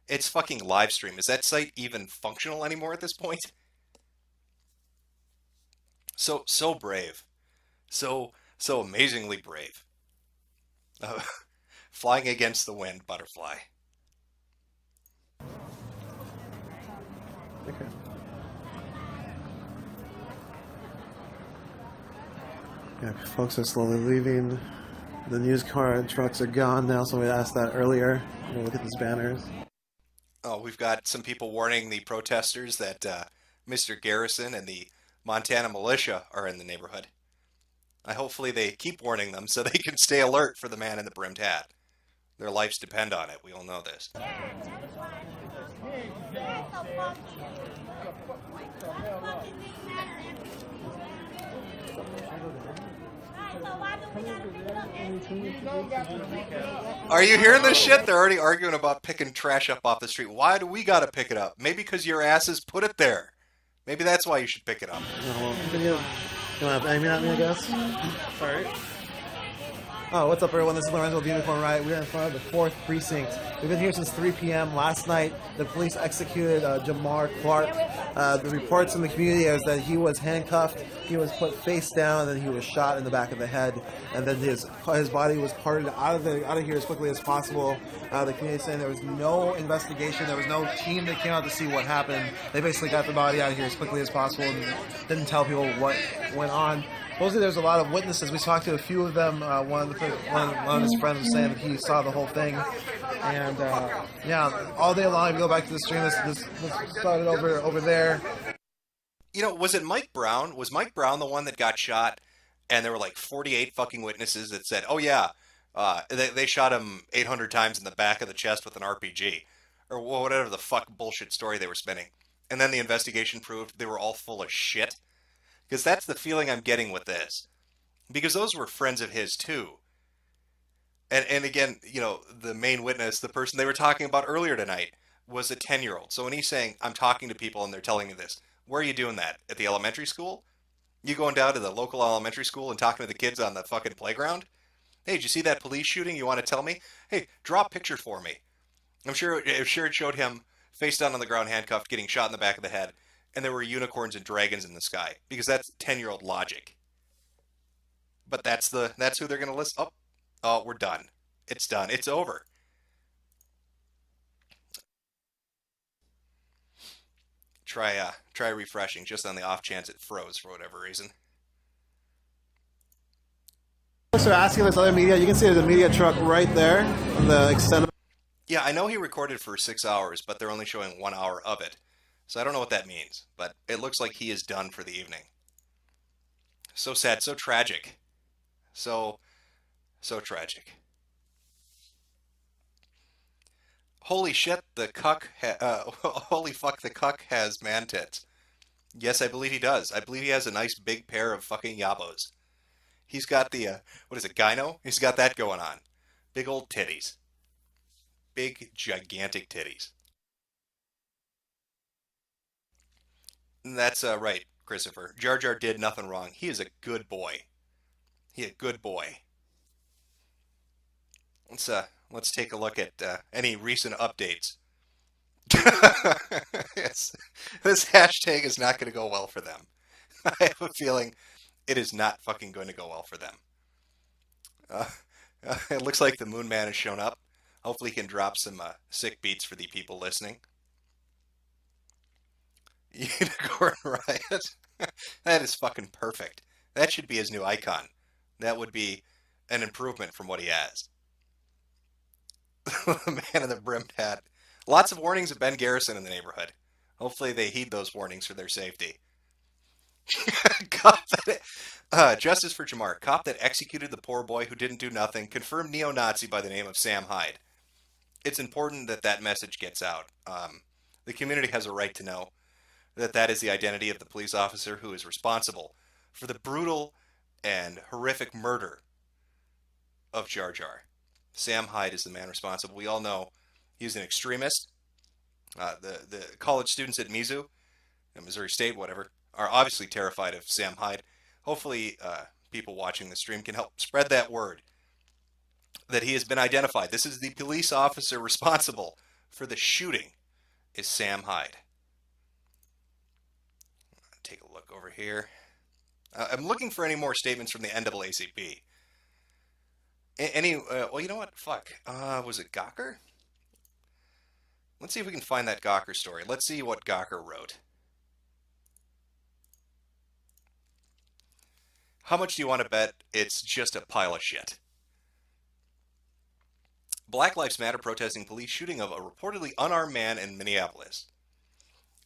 It's fucking live stream. Is that site even functional anymore at this point? So brave. So amazingly brave. Flying against the wind, butterfly. Okay. Yeah, folks are slowly leaving. The news car and trucks are gone now. Somebody asked that earlier. Look at these banners. Oh, we've got some people warning the protesters that Mr. Garrison and the Montana militia are in the neighborhood. Hopefully they keep warning them so they can stay alert for the man in the brimmed hat. Their lives depend on it. We all know this. Are you hearing this shit? They're already arguing about picking trash up off the street. Why do we gotta pick it up? Maybe because your asses put it there. Maybe that's why you should pick it up. You want to aim at me, I guess? Alright. Oh, what's up, everyone? This is Lorenzo of Unicorn Riot. We're in front of the 4th precinct. We've been here since 3 p.m. Last night, the police executed Jamar Clark. The reports in the community is that he was handcuffed, he was put face down, and then he was shot in the back of the head. And then his body was carted out of here as quickly as possible. The community is saying there was no investigation, there was no team that came out to see what happened. They basically got the body out of here as quickly as possible and didn't tell people what went on. Mostly there's a lot of witnesses. We talked to a few of them. One of his friends was saying that he saw the whole thing. And yeah, all day long, if you go back to the stream, this started over there. You know, was it Mike Brown? Was Mike Brown the one that got shot? And there were like 48 fucking witnesses that said, oh yeah, they shot him 800 times in the back of the chest with an RPG. Or whatever the fuck bullshit story they were spinning. And then the investigation proved they were all full of shit. Because that's the feeling I'm getting with this. Because those were friends of his too. And again, you know, the main witness, the person they were talking about earlier tonight, was a 10-year-old. So when he's saying, I'm talking to people and they're telling me this, where are you doing that? At the elementary school? You going down to the local elementary school and talking to the kids on the fucking playground? Hey, did you see that police shooting? You want to tell me? Hey, draw a picture for me. I'm sure it showed him face down on the ground, handcuffed, getting shot in the back of the head, and there were unicorns and dragons in the sky, because that's 10-year-old logic. But that's who they're gonna list. Oh, we're done. It's done. It's over. Try refreshing just on the off chance it froze for whatever reason. So asking this other media, you can see there's a media truck right there on the extended. Yeah, I know he recorded for 6 hours, but they're only showing 1 hour of it. So I don't know what that means, but it looks like he is done for the evening. So sad, so tragic. So tragic. Holy shit, the cuck, holy fuck, the cuck has man tits. Yes, I believe he does. I believe he has a nice big pair of fucking yabos. He's got the, what is it, gyno? He's got that going on. Big old titties. Big, gigantic titties. That's right, Christopher. Jar Jar did nothing wrong. He is a good boy. He a good boy. Let's take a look at any recent updates. Yes, this hashtag is not going to go well for them. I have a feeling it is not fucking going to go well for them. It looks like the Moon Man has shown up. Hopefully he can drop some sick beats for the people listening. Unicorn Riot. That is fucking perfect. That should be his new icon. That would be an improvement from what he has. The man in the brimmed hat. Lots of warnings of Ben Garrison in the neighborhood. Hopefully they heed those warnings for their safety. Justice4JarJar. Cop that executed the poor boy who didn't do nothing. Confirmed neo-Nazi by the name of Sam Hyde. It's important that that message gets out. The community has a right to know that that is the identity of the police officer who is responsible for the brutal and horrific murder of Jar Jar. Sam Hyde is the man responsible. We all know he's an extremist. The college students at Mizzou, at Missouri State, whatever, are obviously terrified of Sam Hyde. Hopefully, people watching the stream can help spread that word that he has been identified. This is the police officer responsible for the shooting is Sam Hyde. Take a look over here. I'm looking for any more statements from the NAACP. Well, you know what? Fuck. Was it Gawker? Let's see if we can find that Gawker story. Let's see what Gawker wrote. How much do you want to bet it's just a pile of shit? Black Lives Matter protesting police shooting of a reportedly unarmed man in Minneapolis.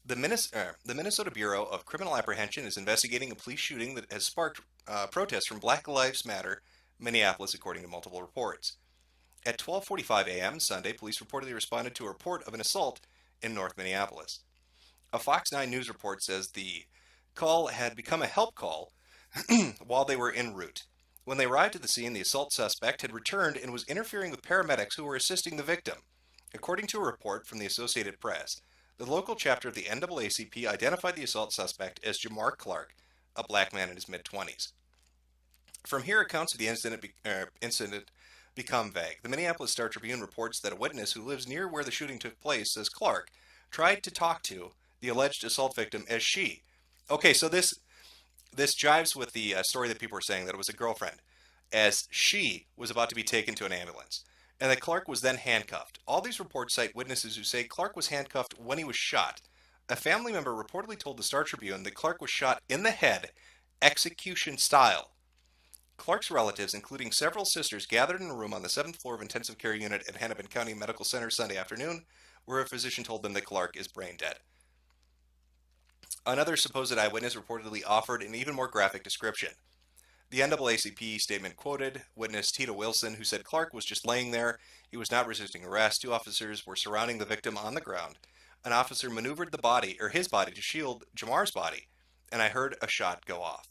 The Minnesota Bureau of Criminal Apprehension is investigating a police shooting that has sparked protests from Black Lives Matter Minneapolis, according to multiple reports. At 12:45 a.m. Sunday, police reportedly responded to a report of an assault in North Minneapolis. A Fox 9 News report says the call had become a help call while they were en route. When they arrived at the scene, the assault suspect had returned and was interfering with paramedics who were assisting the victim. According to a report from the Associated Press, the local chapter of the NAACP identified the assault suspect as Jamar Clark, a black man in his mid-20s. From here, accounts of the incident become vague. The Minneapolis Star-Tribune reports that a witness who lives near where the shooting took place says Clark tried to talk to the alleged assault victim as she. Okay, so this jives with the story that people were saying, that it was a girlfriend, as she was about to be taken to an ambulance, and that Clark was then handcuffed. All these reports cite witnesses who say Clark was handcuffed when he was shot. A family member reportedly told the Star-Tribune that Clark was shot in the head, execution style. Clark's relatives, including several sisters, gathered in a room on the 7th floor of intensive care unit at Hennepin County Medical Center Sunday afternoon, where a physician told them that Clark is brain dead. Another supposed eyewitness reportedly offered an even more graphic description. The NAACP statement quoted witness Tita Wilson, who said Clark was just laying there. He was not resisting arrest. Two officers were surrounding the victim on the ground. An officer maneuvered his body to shield Jamar's body, and I heard a shot go off.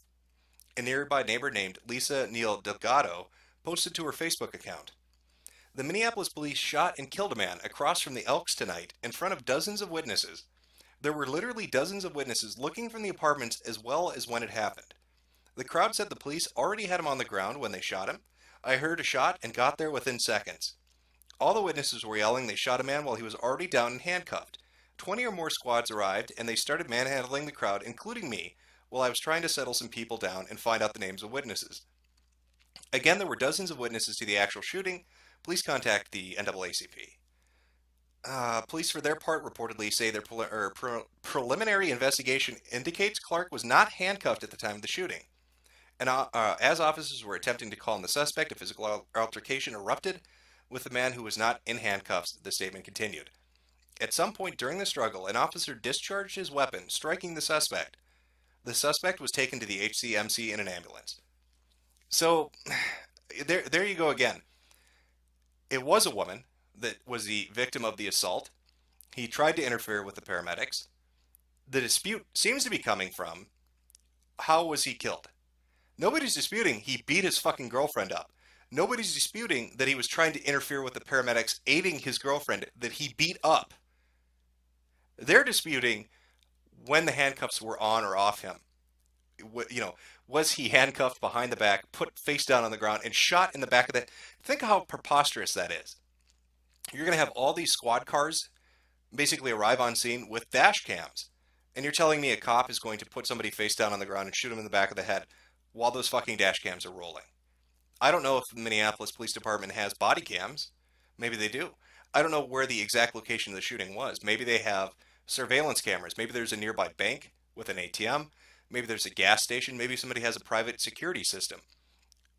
A nearby neighbor named Lisa Neal Delgado posted to her Facebook account. The Minneapolis police shot and killed a man across from the Elks tonight in front of dozens of witnesses. There were literally dozens of witnesses looking from the apartments as well as when it happened. The crowd said the police already had him on the ground when they shot him. I heard a shot and got there within seconds. All the witnesses were yelling they shot a man while he was already down and handcuffed. 20 or more squads arrived, and they started manhandling the crowd, including me, while I was trying to settle some people down and find out the names of witnesses. Again, there were dozens of witnesses to the actual shooting. Please contact the NAACP. Police, for their part, reportedly say their preliminary investigation indicates Clark was not handcuffed at the time of the shooting. And as officers were attempting to calm the suspect, a physical altercation erupted with the man who was not in handcuffs, the statement continued. At some point during the struggle, an officer discharged his weapon, striking the suspect. The suspect was taken to the HCMC in an ambulance. So, there you go again. It was a woman that was the victim of the assault. He tried to interfere with the paramedics. The dispute seems to be coming from, how was he killed? Nobody's disputing he beat his fucking girlfriend up. Nobody's disputing that he was trying to interfere with the paramedics aiding his girlfriend that he beat up. They're disputing when the handcuffs were on or off him. You know, was he handcuffed behind the back, put face down on the ground, and shot in the back of the... Think how preposterous that is. You're going to have all these squad cars basically arrive on scene with dash cams. And you're telling me a cop is going to put somebody face down on the ground and shoot him in the back of the head while those fucking dash cams are rolling. I don't know if the Minneapolis Police Department has body cams. Maybe they do. I don't know where the exact location of the shooting was. Maybe they have surveillance cameras. Maybe there's a nearby bank with an ATM. Maybe there's a gas station. Maybe somebody has a private security system.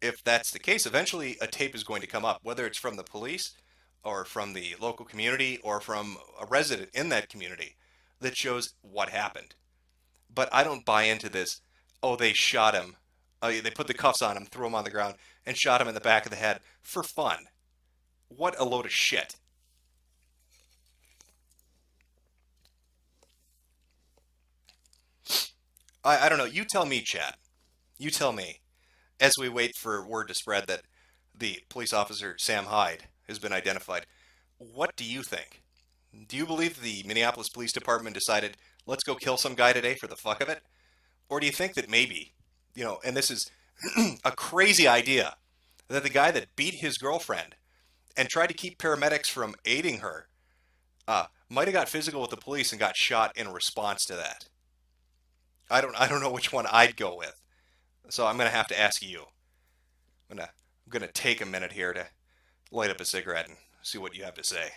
If that's the case, eventually a tape is going to come up, whether it's from the police or from the local community or from a resident in that community that shows what happened. But I don't buy into this, oh, they shot him. They put the cuffs on him, threw him on the ground, and shot him in the back of the head for fun. What a load of shit. I don't know. You tell me, Chad. You tell me, as we wait for word to spread that the police officer, Sam Hyde, has been identified. What do you think? Do you believe the Minneapolis Police Department decided, let's go kill some guy today for the fuck of it? Or do you think that maybe, you know, and this is a crazy idea, that the guy that beat his girlfriend and tried to keep paramedics from aiding her might have got physical with the police and got shot in response to that? I don't know which one I'd go with. So I'm going to have to ask you. I'm going to take a minute here to light up a cigarette and see what you have to say.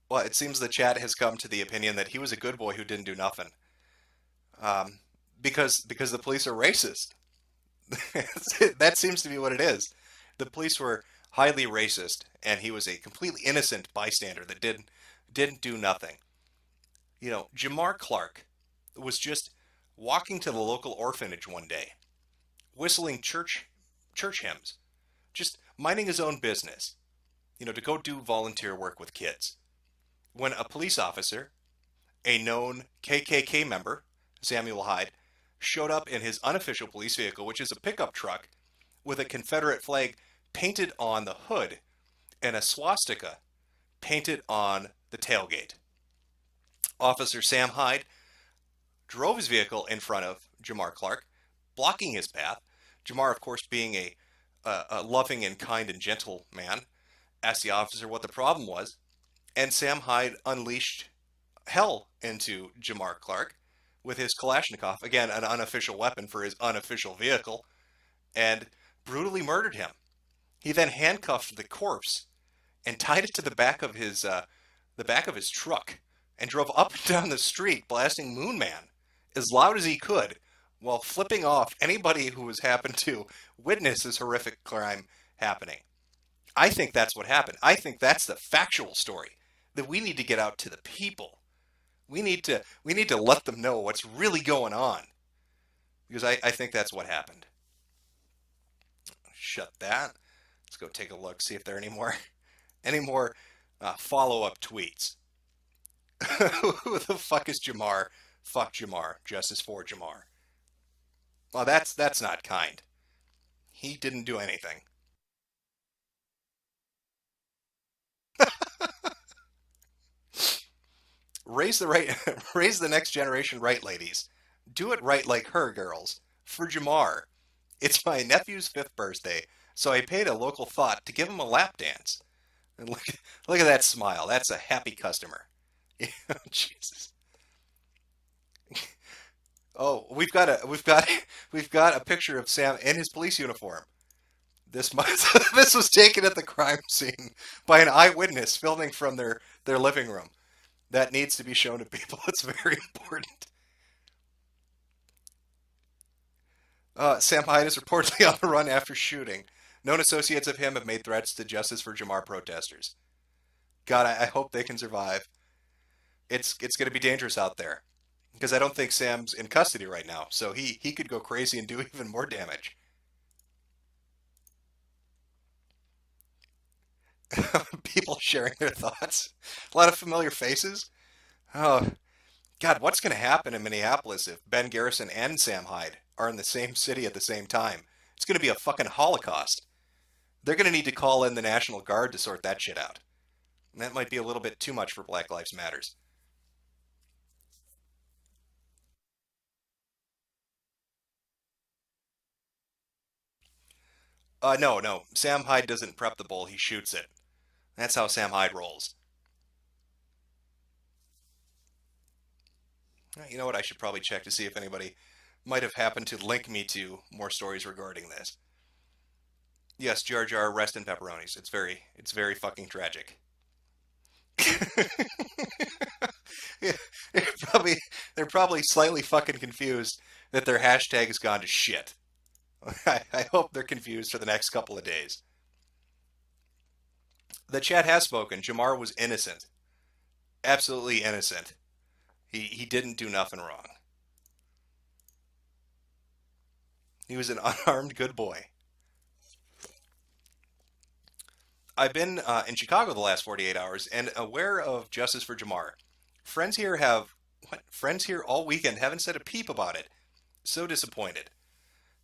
Well, it seems the chat has come to the opinion that he was a good boy who didn't do nothing. Because the police are racist. That seems to be what it is. The police were highly racist, and he was a completely innocent bystander that didn't do nothing. You know, Jamar Clark was just walking to the local orphanage one day, whistling church hymns, just minding his own business, you know, to go do volunteer work with kids. When a police officer, a known KKK member, Samuel Hyde, showed up in his unofficial police vehicle, which is a pickup truck, with a Confederate flag painted on the hood and a swastika painted on the tailgate. Officer Sam Hyde drove his vehicle in front of Jamar Clark, blocking his path. Jamar, of course, being a loving and kind and gentle man, asked the officer what the problem was, and Sam Hyde unleashed hell into Jamar Clark with his Kalashnikov, again, an unofficial weapon for his unofficial vehicle, and brutally murdered him. He then handcuffed the corpse and tied it to the back of his truck and drove up and down the street blasting Moon Man as loud as he could while flipping off anybody who was happened to witness this horrific crime happening. I think that's what happened. I think that's the factual story that we need to get out to the people. We need to let them know what's really going on, because I think that's what happened. Shut that. Let's go take a look, see if there are any more follow-up tweets. Who the fuck is Jamar? Fuck Jamar. Justice4JarJar. Well, that's not kind. He didn't do anything. Raise the next generation right, ladies. Do it right like her, girls. For Jamar. It's my nephew's 5th birthday, so I paid a local thought to give him a lap dance. And look at that smile. That's a happy customer. Jesus. Oh, we've got a picture of Sam in his police uniform. This was taken at the crime scene by an eyewitness filming from their living room. That needs to be shown to people. It's very important. Sam Hyde is reportedly on the run after shooting. Known associates of him have made threats to Justice4JarJar protesters. God, I hope they can survive. It's going to be dangerous out there. Because I don't think Sam's in custody right now. So he could go crazy and do even more damage. People sharing their thoughts. A lot of familiar faces. Oh, God, what's going to happen in Minneapolis if Ben Garrison and Sam Hyde are in the same city at the same time? It's going to be a fucking Holocaust. They're going to need to call in the National Guard to sort that shit out. And that might be a little bit too much for Black Lives Matters. No. Sam Hyde doesn't prep the bull, he shoots it. That's how Sam Hyde rolls. You know what? I should probably check to see if anybody might have happened to link me to more stories regarding this. Yes, Jar Jar, rest in pepperonis. It's very fucking tragic. Yeah, they're probably slightly fucking confused that their hashtag has gone to shit. I hope they're confused for the next couple of days. The chat has spoken. Jamar was innocent. Absolutely innocent. He didn't do nothing wrong. He was an unarmed good boy. I've been in Chicago the last 48 hours and aware of Justice4JarJar. Friends here all weekend haven't said a peep about it. So disappointed.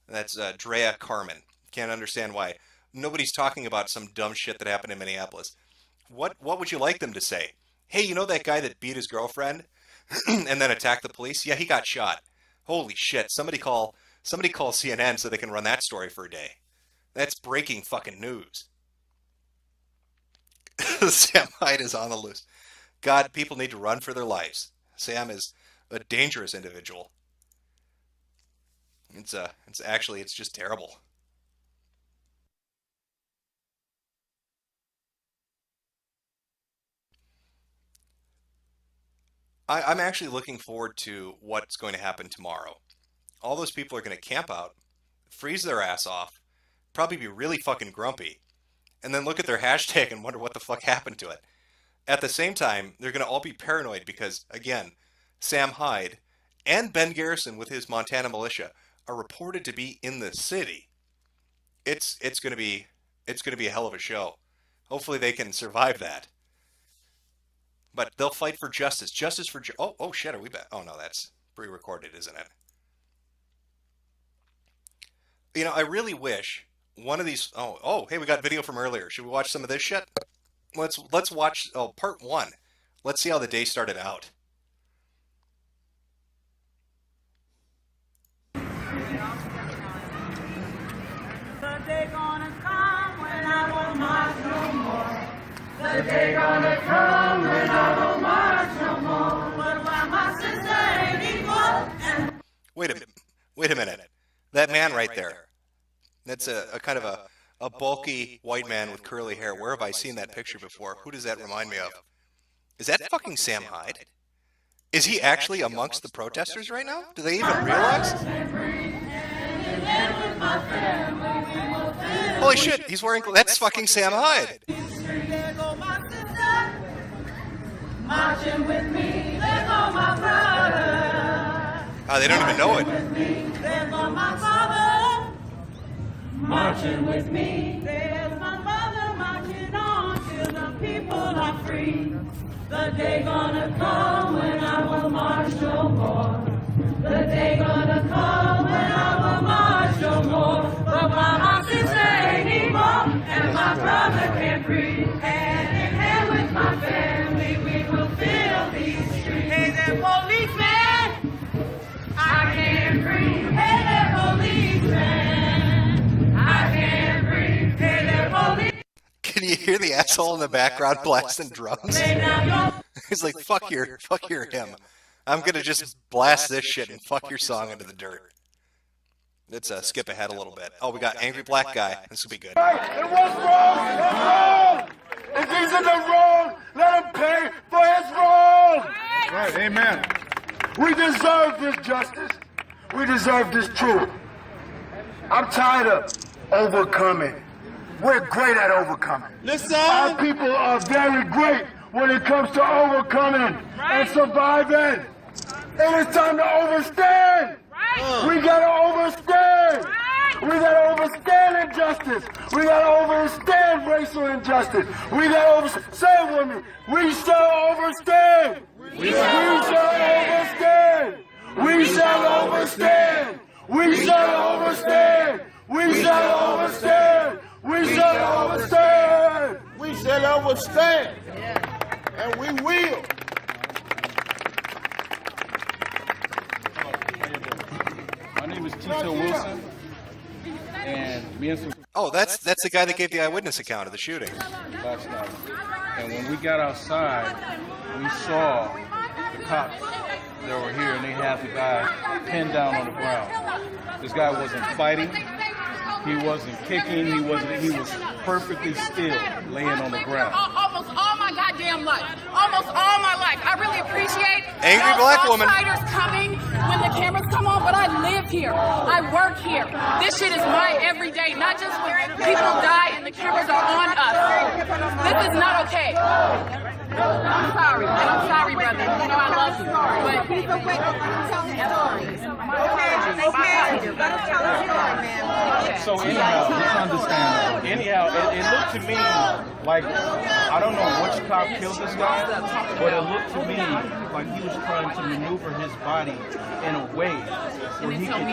That's Drea Carmen. Can't understand why. Nobody's talking about some dumb shit that happened in Minneapolis. What would you like them to say? Hey, you know that guy that beat his girlfriend and then attacked the police? Yeah, he got shot. Holy shit. Somebody call CNN so they can run that story for a day. That's breaking fucking news. Sam Hyde is on the loose. God, people need to run for their lives. Sam is a dangerous individual. It's just terrible. I'm actually looking forward to what's going to happen tomorrow. All those people are going to camp out, freeze their ass off, probably be really fucking grumpy, and then look at their hashtag and wonder what the fuck happened to it. At the same time, they're going to all be paranoid because, again, Sam Hyde and Ben Garrison with his Montana militia are reported to be in the city. It's going to be a hell of a show. Hopefully they can survive that. But they'll fight for justice. Justice for oh shit, are we back? Oh no, that's pre-recorded, isn't it? You know, I really wish one of these hey, we got video from earlier. Should we watch some of this shit? Let's watch part 1. Let's see how the day started out. The day gonna come when I won't march no more. The day gonna come when I won't march no more. But while my sister ain't equal and... Wait a minute. That man right there. That's a kind of a bulky white man with curly hair. Where have I seen that picture before? Who does that remind me of? Is that fucking Sam Hyde? Is he actually amongst the protesters right now? Do they even realize? Holy shit, he's wearing... That's fucking Sam Hyde. Oh, they don't even know it. Marching with me, there's my mother marching on till the people are free. The day gonna come when I will march no more. The day gonna come when I will march no more. But while I hear the asshole in the background blasting drums? He's like, fuck your him. I'm gonna just blast this shit and fuck your song into the dirt. Let's skip ahead a little bit. Oh, we got angry black guy. This will be good. And what's wrong is wrong. If he's in the wrong, let him pay for his wrong. Right, amen. We deserve this justice. We deserve this truth. I'm tired of overcoming. We're great at overcoming. Listen. Our people are very great when it comes to overcoming and surviving. It is time to overstand. We gotta overstand. We gotta overstand injustice. We gotta overstand racial injustice. We gotta overstand. Say it with me. We shall overstand. We shall overstand. We shall overstand. We shall overstand. We shall overstand. We shall overstand. We shall overstand. And we will. My name is Tito Wilson, and me and some Oh, that's the guy that gave the eyewitness account of the shooting. last night. And when we got outside, we saw the cops that were here, and they had the guy pinned down on the ground. This guy wasn't fighting. He wasn't kicking. He was perfectly still, laying on the ground. Almost all my goddamn life. Almost all my life. I really appreciate Angry black woman outsiders coming when the cameras come on, but I live here. I work here. This shit is my everyday, not just when people die and the cameras are on us. This is not okay. I'm sorry. And I'm sorry, brother. You know I love you. But he's a witness. Tell me stories. Okay. Let us tell a story, man. So anyhow, let's understand. Anyhow, it looked to me like, I don't know which cop killed this guy, but it looked to me like he was trying to maneuver his body in a way where he could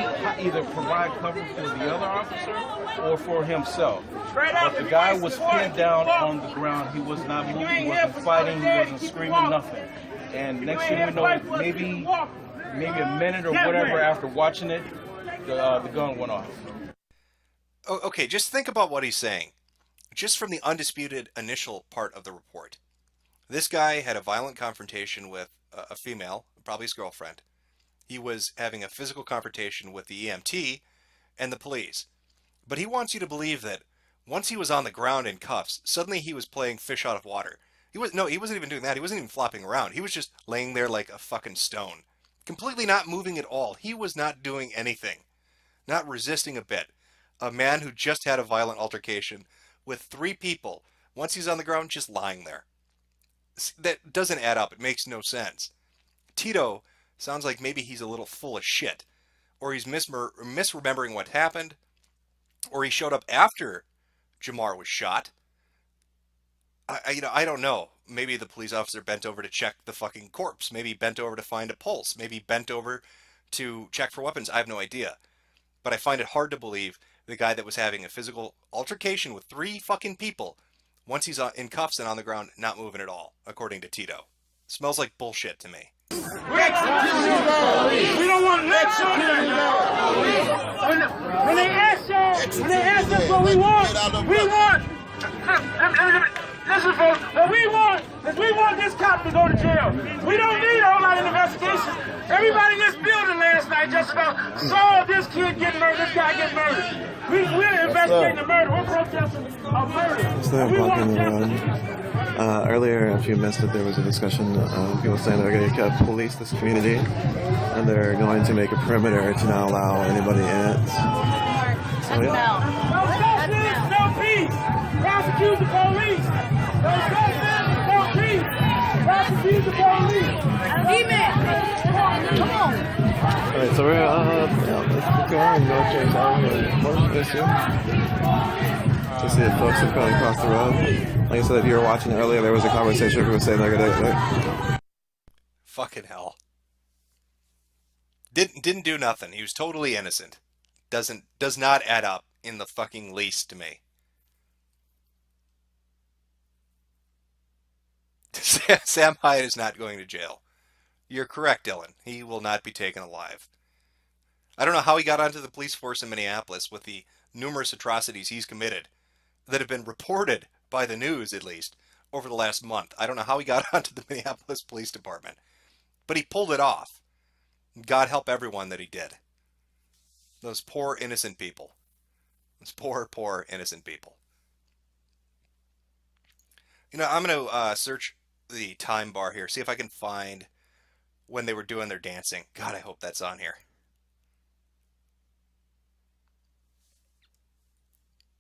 either provide cover for the other officer or for himself. But the guy was pinned down on the ground. He was not moving, he wasn't fighting, he wasn't screaming, nothing. And next thing we know, maybe a minute or whatever after watching it, the gun went off. Oh, okay, just think about what he's saying. Just from the undisputed initial part of the report. This guy had a violent confrontation with a female, probably his girlfriend. He was having a physical confrontation with the EMT and the police. But he wants you to believe that once he was on the ground in cuffs, suddenly he was playing fish out of water. He wasn't even doing that. He wasn't even flopping around. He was just laying there like a fucking stone. Completely not moving at all. He was not doing anything. Not resisting a bit. A man who just had a violent altercation with 3 people, once he's on the ground, just lying there. That doesn't add up. It makes no sense. Tito sounds like maybe he's a little full of shit. Or he's misremembering what happened. Or he showed up after Jamar was shot. I don't know. Maybe the police officer bent over to check the fucking corpse. Maybe bent over to find a pulse. Maybe bent over to check for weapons. I have no idea. But I find it hard to believe the guy that was having a physical altercation with 3 fucking people, once he's in cuffs and on the ground, not moving at all, according to Tito. Smells like bullshit to me. We don't want lecture on that. When they ask us what we want, listen, folks, what we want is we want this cop to go to jail. We don't need a whole lot of investigation. Everybody in this building last night just saw this kid get murdered, this guy get murdered. We're investigating the murder. We're protesting a murder. So they're walking around. Earlier, if you missed it, there was a discussion of people saying they're going to police this community, and they're going to make a perimeter to not allow anybody in it. So, yeah. No peace. Prosecute the police. No peace. Prosecute the police. Come on. Alright, so we're let's go and go change out this here. To see if folks are probably across the road. Like I said, if you were watching earlier, there was a conversation where people were saying they're gonna. Fucking hell. Didn't do nothing. He was totally innocent. Does not add up in the fucking least to me. Sam Hyatt is not going to jail. You're correct, Dylan. He will not be taken alive. I don't know how he got onto the police force in Minneapolis with the numerous atrocities he's committed that have been reported by the news, at least, over the last month. I don't know how he got onto the Minneapolis Police Department, but he pulled it off. God help everyone that he did. Those poor, innocent people. Those poor, poor, innocent people. You know, I'm going to search the time bar here, see if I can find when they were doing their dancing. God, I hope that's on here.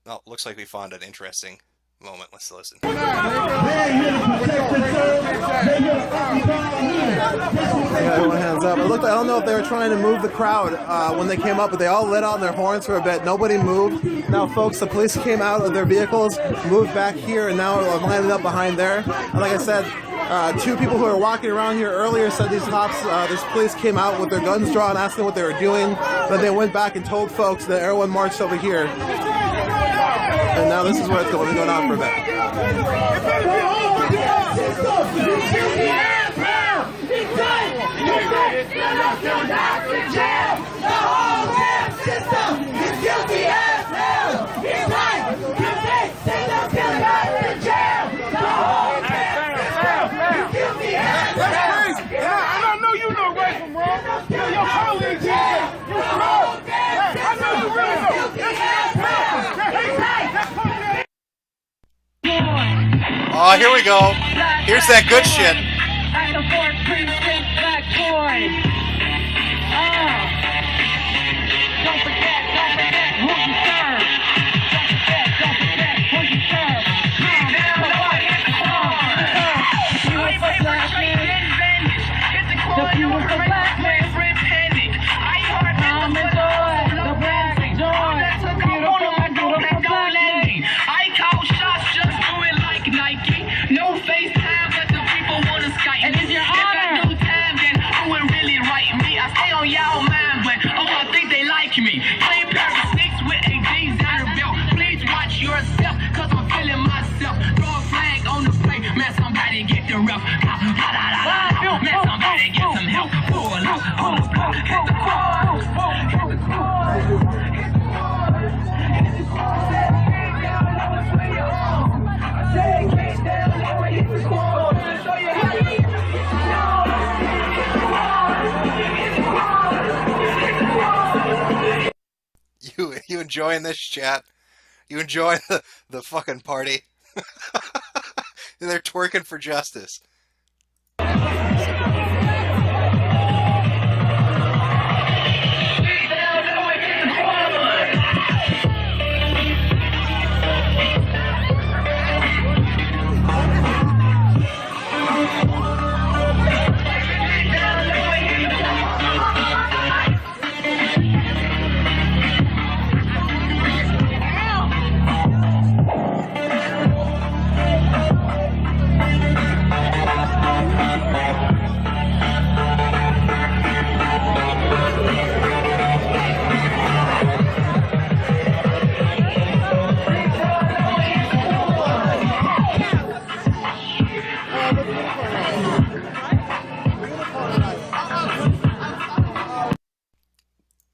Oh, looks like we found an interesting moment. Let's listen. Everyone hands up. It looked like, I don't know if they were trying to move the crowd when they came up, but they all let out their horns for a bit. Nobody moved. Now, folks, the police came out of their vehicles, moved back here, and now are lining up behind there. And like I said, two people who were walking around here earlier said these cops, this police came out with their guns drawn, asking what they were doing. Then they went back and told folks that everyone marched over here. And now this is what's going on for a bit. I know you know right from wrong. Your colleagues here. You wrong. I know you really know. Oh, here we go. Here's that good shit. Don't forget who you serve. Don't forget who you serve. The beautiful black man. Come enjoy the black joy. Beautiful black man. I call shots, just do it like Nike. No FaceTime, but the people wanna Skype me. And it's your honor. If I do time, then who would really write me? I stay on y'all mind, but I think they like me. Plain pair of sneaks with a designer belt. Please watch yourself, cause I'm feeling myself. Throw a flag on the plate, man, somebody get the rough. Man, somebody get some help. Pull up on the block, hit the quad. Hit the quad. Hit the quad. Hit the quad. You enjoying this, chat? You enjoying the fucking party? They're twerking for justice.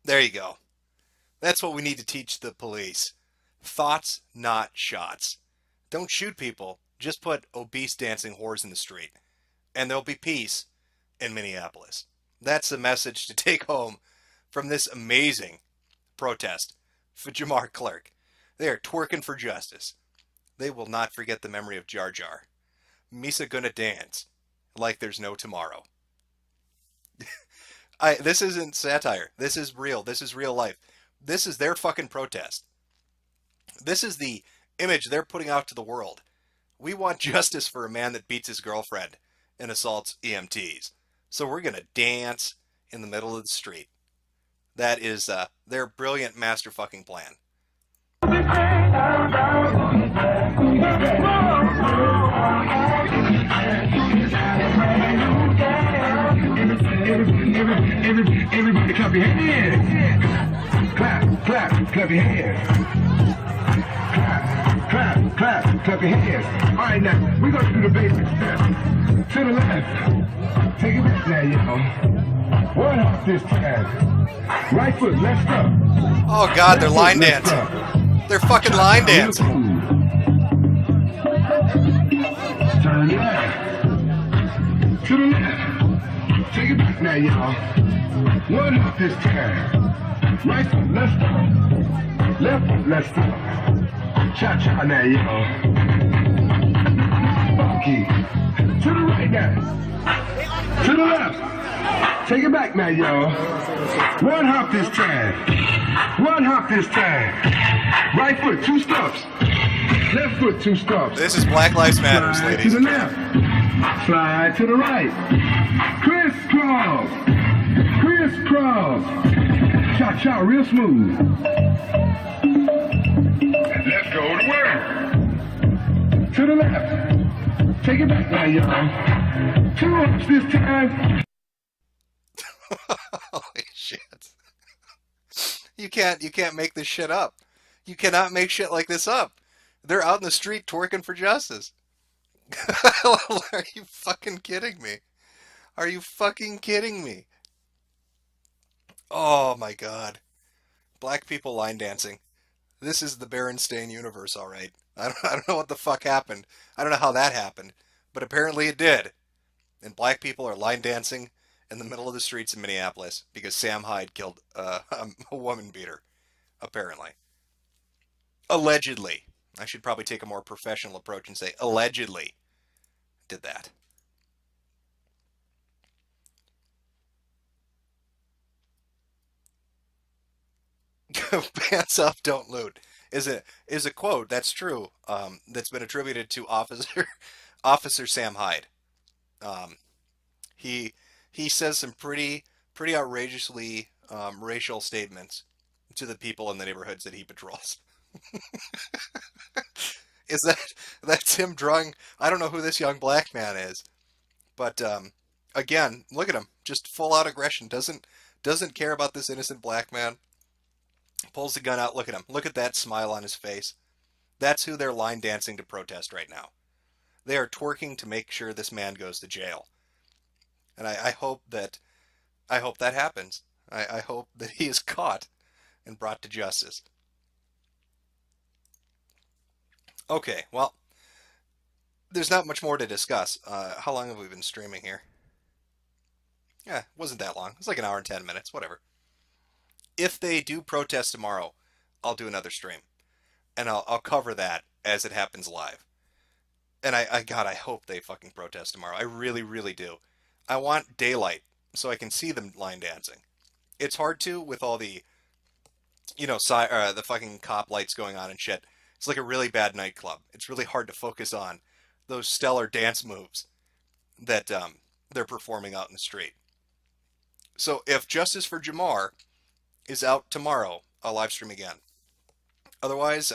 There you go. That's what we need to teach the police. Thoughts, not shots. Don't shoot people. Just put obese dancing whores in the street. And there'll be peace in Minneapolis. That's the message to take home from this amazing protest for Jamar Clark. They are twerking for justice. They will not forget the memory of Jar Jar. Misa gonna dance like there's no tomorrow. This isn't satire. This is real. This is real life. This is their fucking protest. This is the image they're putting out to the world. We want justice for a man that beats his girlfriend and assaults EMTs. So we're going to dance in the middle of the street. That is their brilliant master fucking plan. Everybody clap your hands. Clap, clap, clap your hands. Clap, clap, clap your hands. All right, now, we're going to do the basic steps. To the left. Take it back there, y'all. One off this time. Right foot, left up. Oh, God, they're line dancing. They're fucking line dancing. Turn left. To the left. Take it back now, y'all. One hop this time. Right foot, left foot. Left foot, left foot. Cha-cha now, y'all. Funky. To the right now. To the left. Take it back now, y'all. One hop this time. One hop this time. Right foot, 2 steps. Left foot, 2 steps. This is Black Lives Matter, Slide ladies to the and gentlemen. left. Slide to the right. Crisscross. Crisscross. Cha-cha, real smooth. Let's go to work. To the left. Take it back now, y'all. 2 ups this time. Holy shit. You can't make this shit up. You cannot make shit like this up. They're out in the street twerking for justice. Are you fucking kidding me? Are you fucking kidding me? Oh my god. Black people line dancing. This is the Berenstain universe, alright. I don't know what the fuck happened. I don't know how that happened. But apparently it did. And black people are line dancing in the middle of the streets in Minneapolis because Sam Hyde killed a woman beater. Apparently. Allegedly. I should probably take a more professional approach and say allegedly did that. Pants up, don't loot is a quote that's true. That's been attributed to Officer Sam Hyde. He says some pretty outrageously racial statements to the people in the neighborhoods that he patrols. That's him drawing? I don't know who this young black man is, but again, look at him, just full out aggression. Doesn't care about this innocent black man. Pulls the gun out. Look at him. Look at that smile on his face. That's who they're line dancing to protest right now. They are twerking to make sure this man goes to jail. And I hope that happens. I hope that he is caught and brought to justice. Okay, well, there's not much more to discuss. How long have we been streaming here? Yeah, it wasn't that long. It's like an hour and 10 minutes, whatever. If they do protest tomorrow, I'll do another stream. And I'll cover that as it happens live. And God, I hope they fucking protest tomorrow. I really, really do. I want daylight so I can see them line dancing. It's hard to with all the, the fucking cop lights going on and shit. It's like a really bad nightclub. It's really hard to focus on those stellar dance moves that they're performing out in the street. So if Justice4JarJar is out tomorrow, I'll live stream again. Otherwise,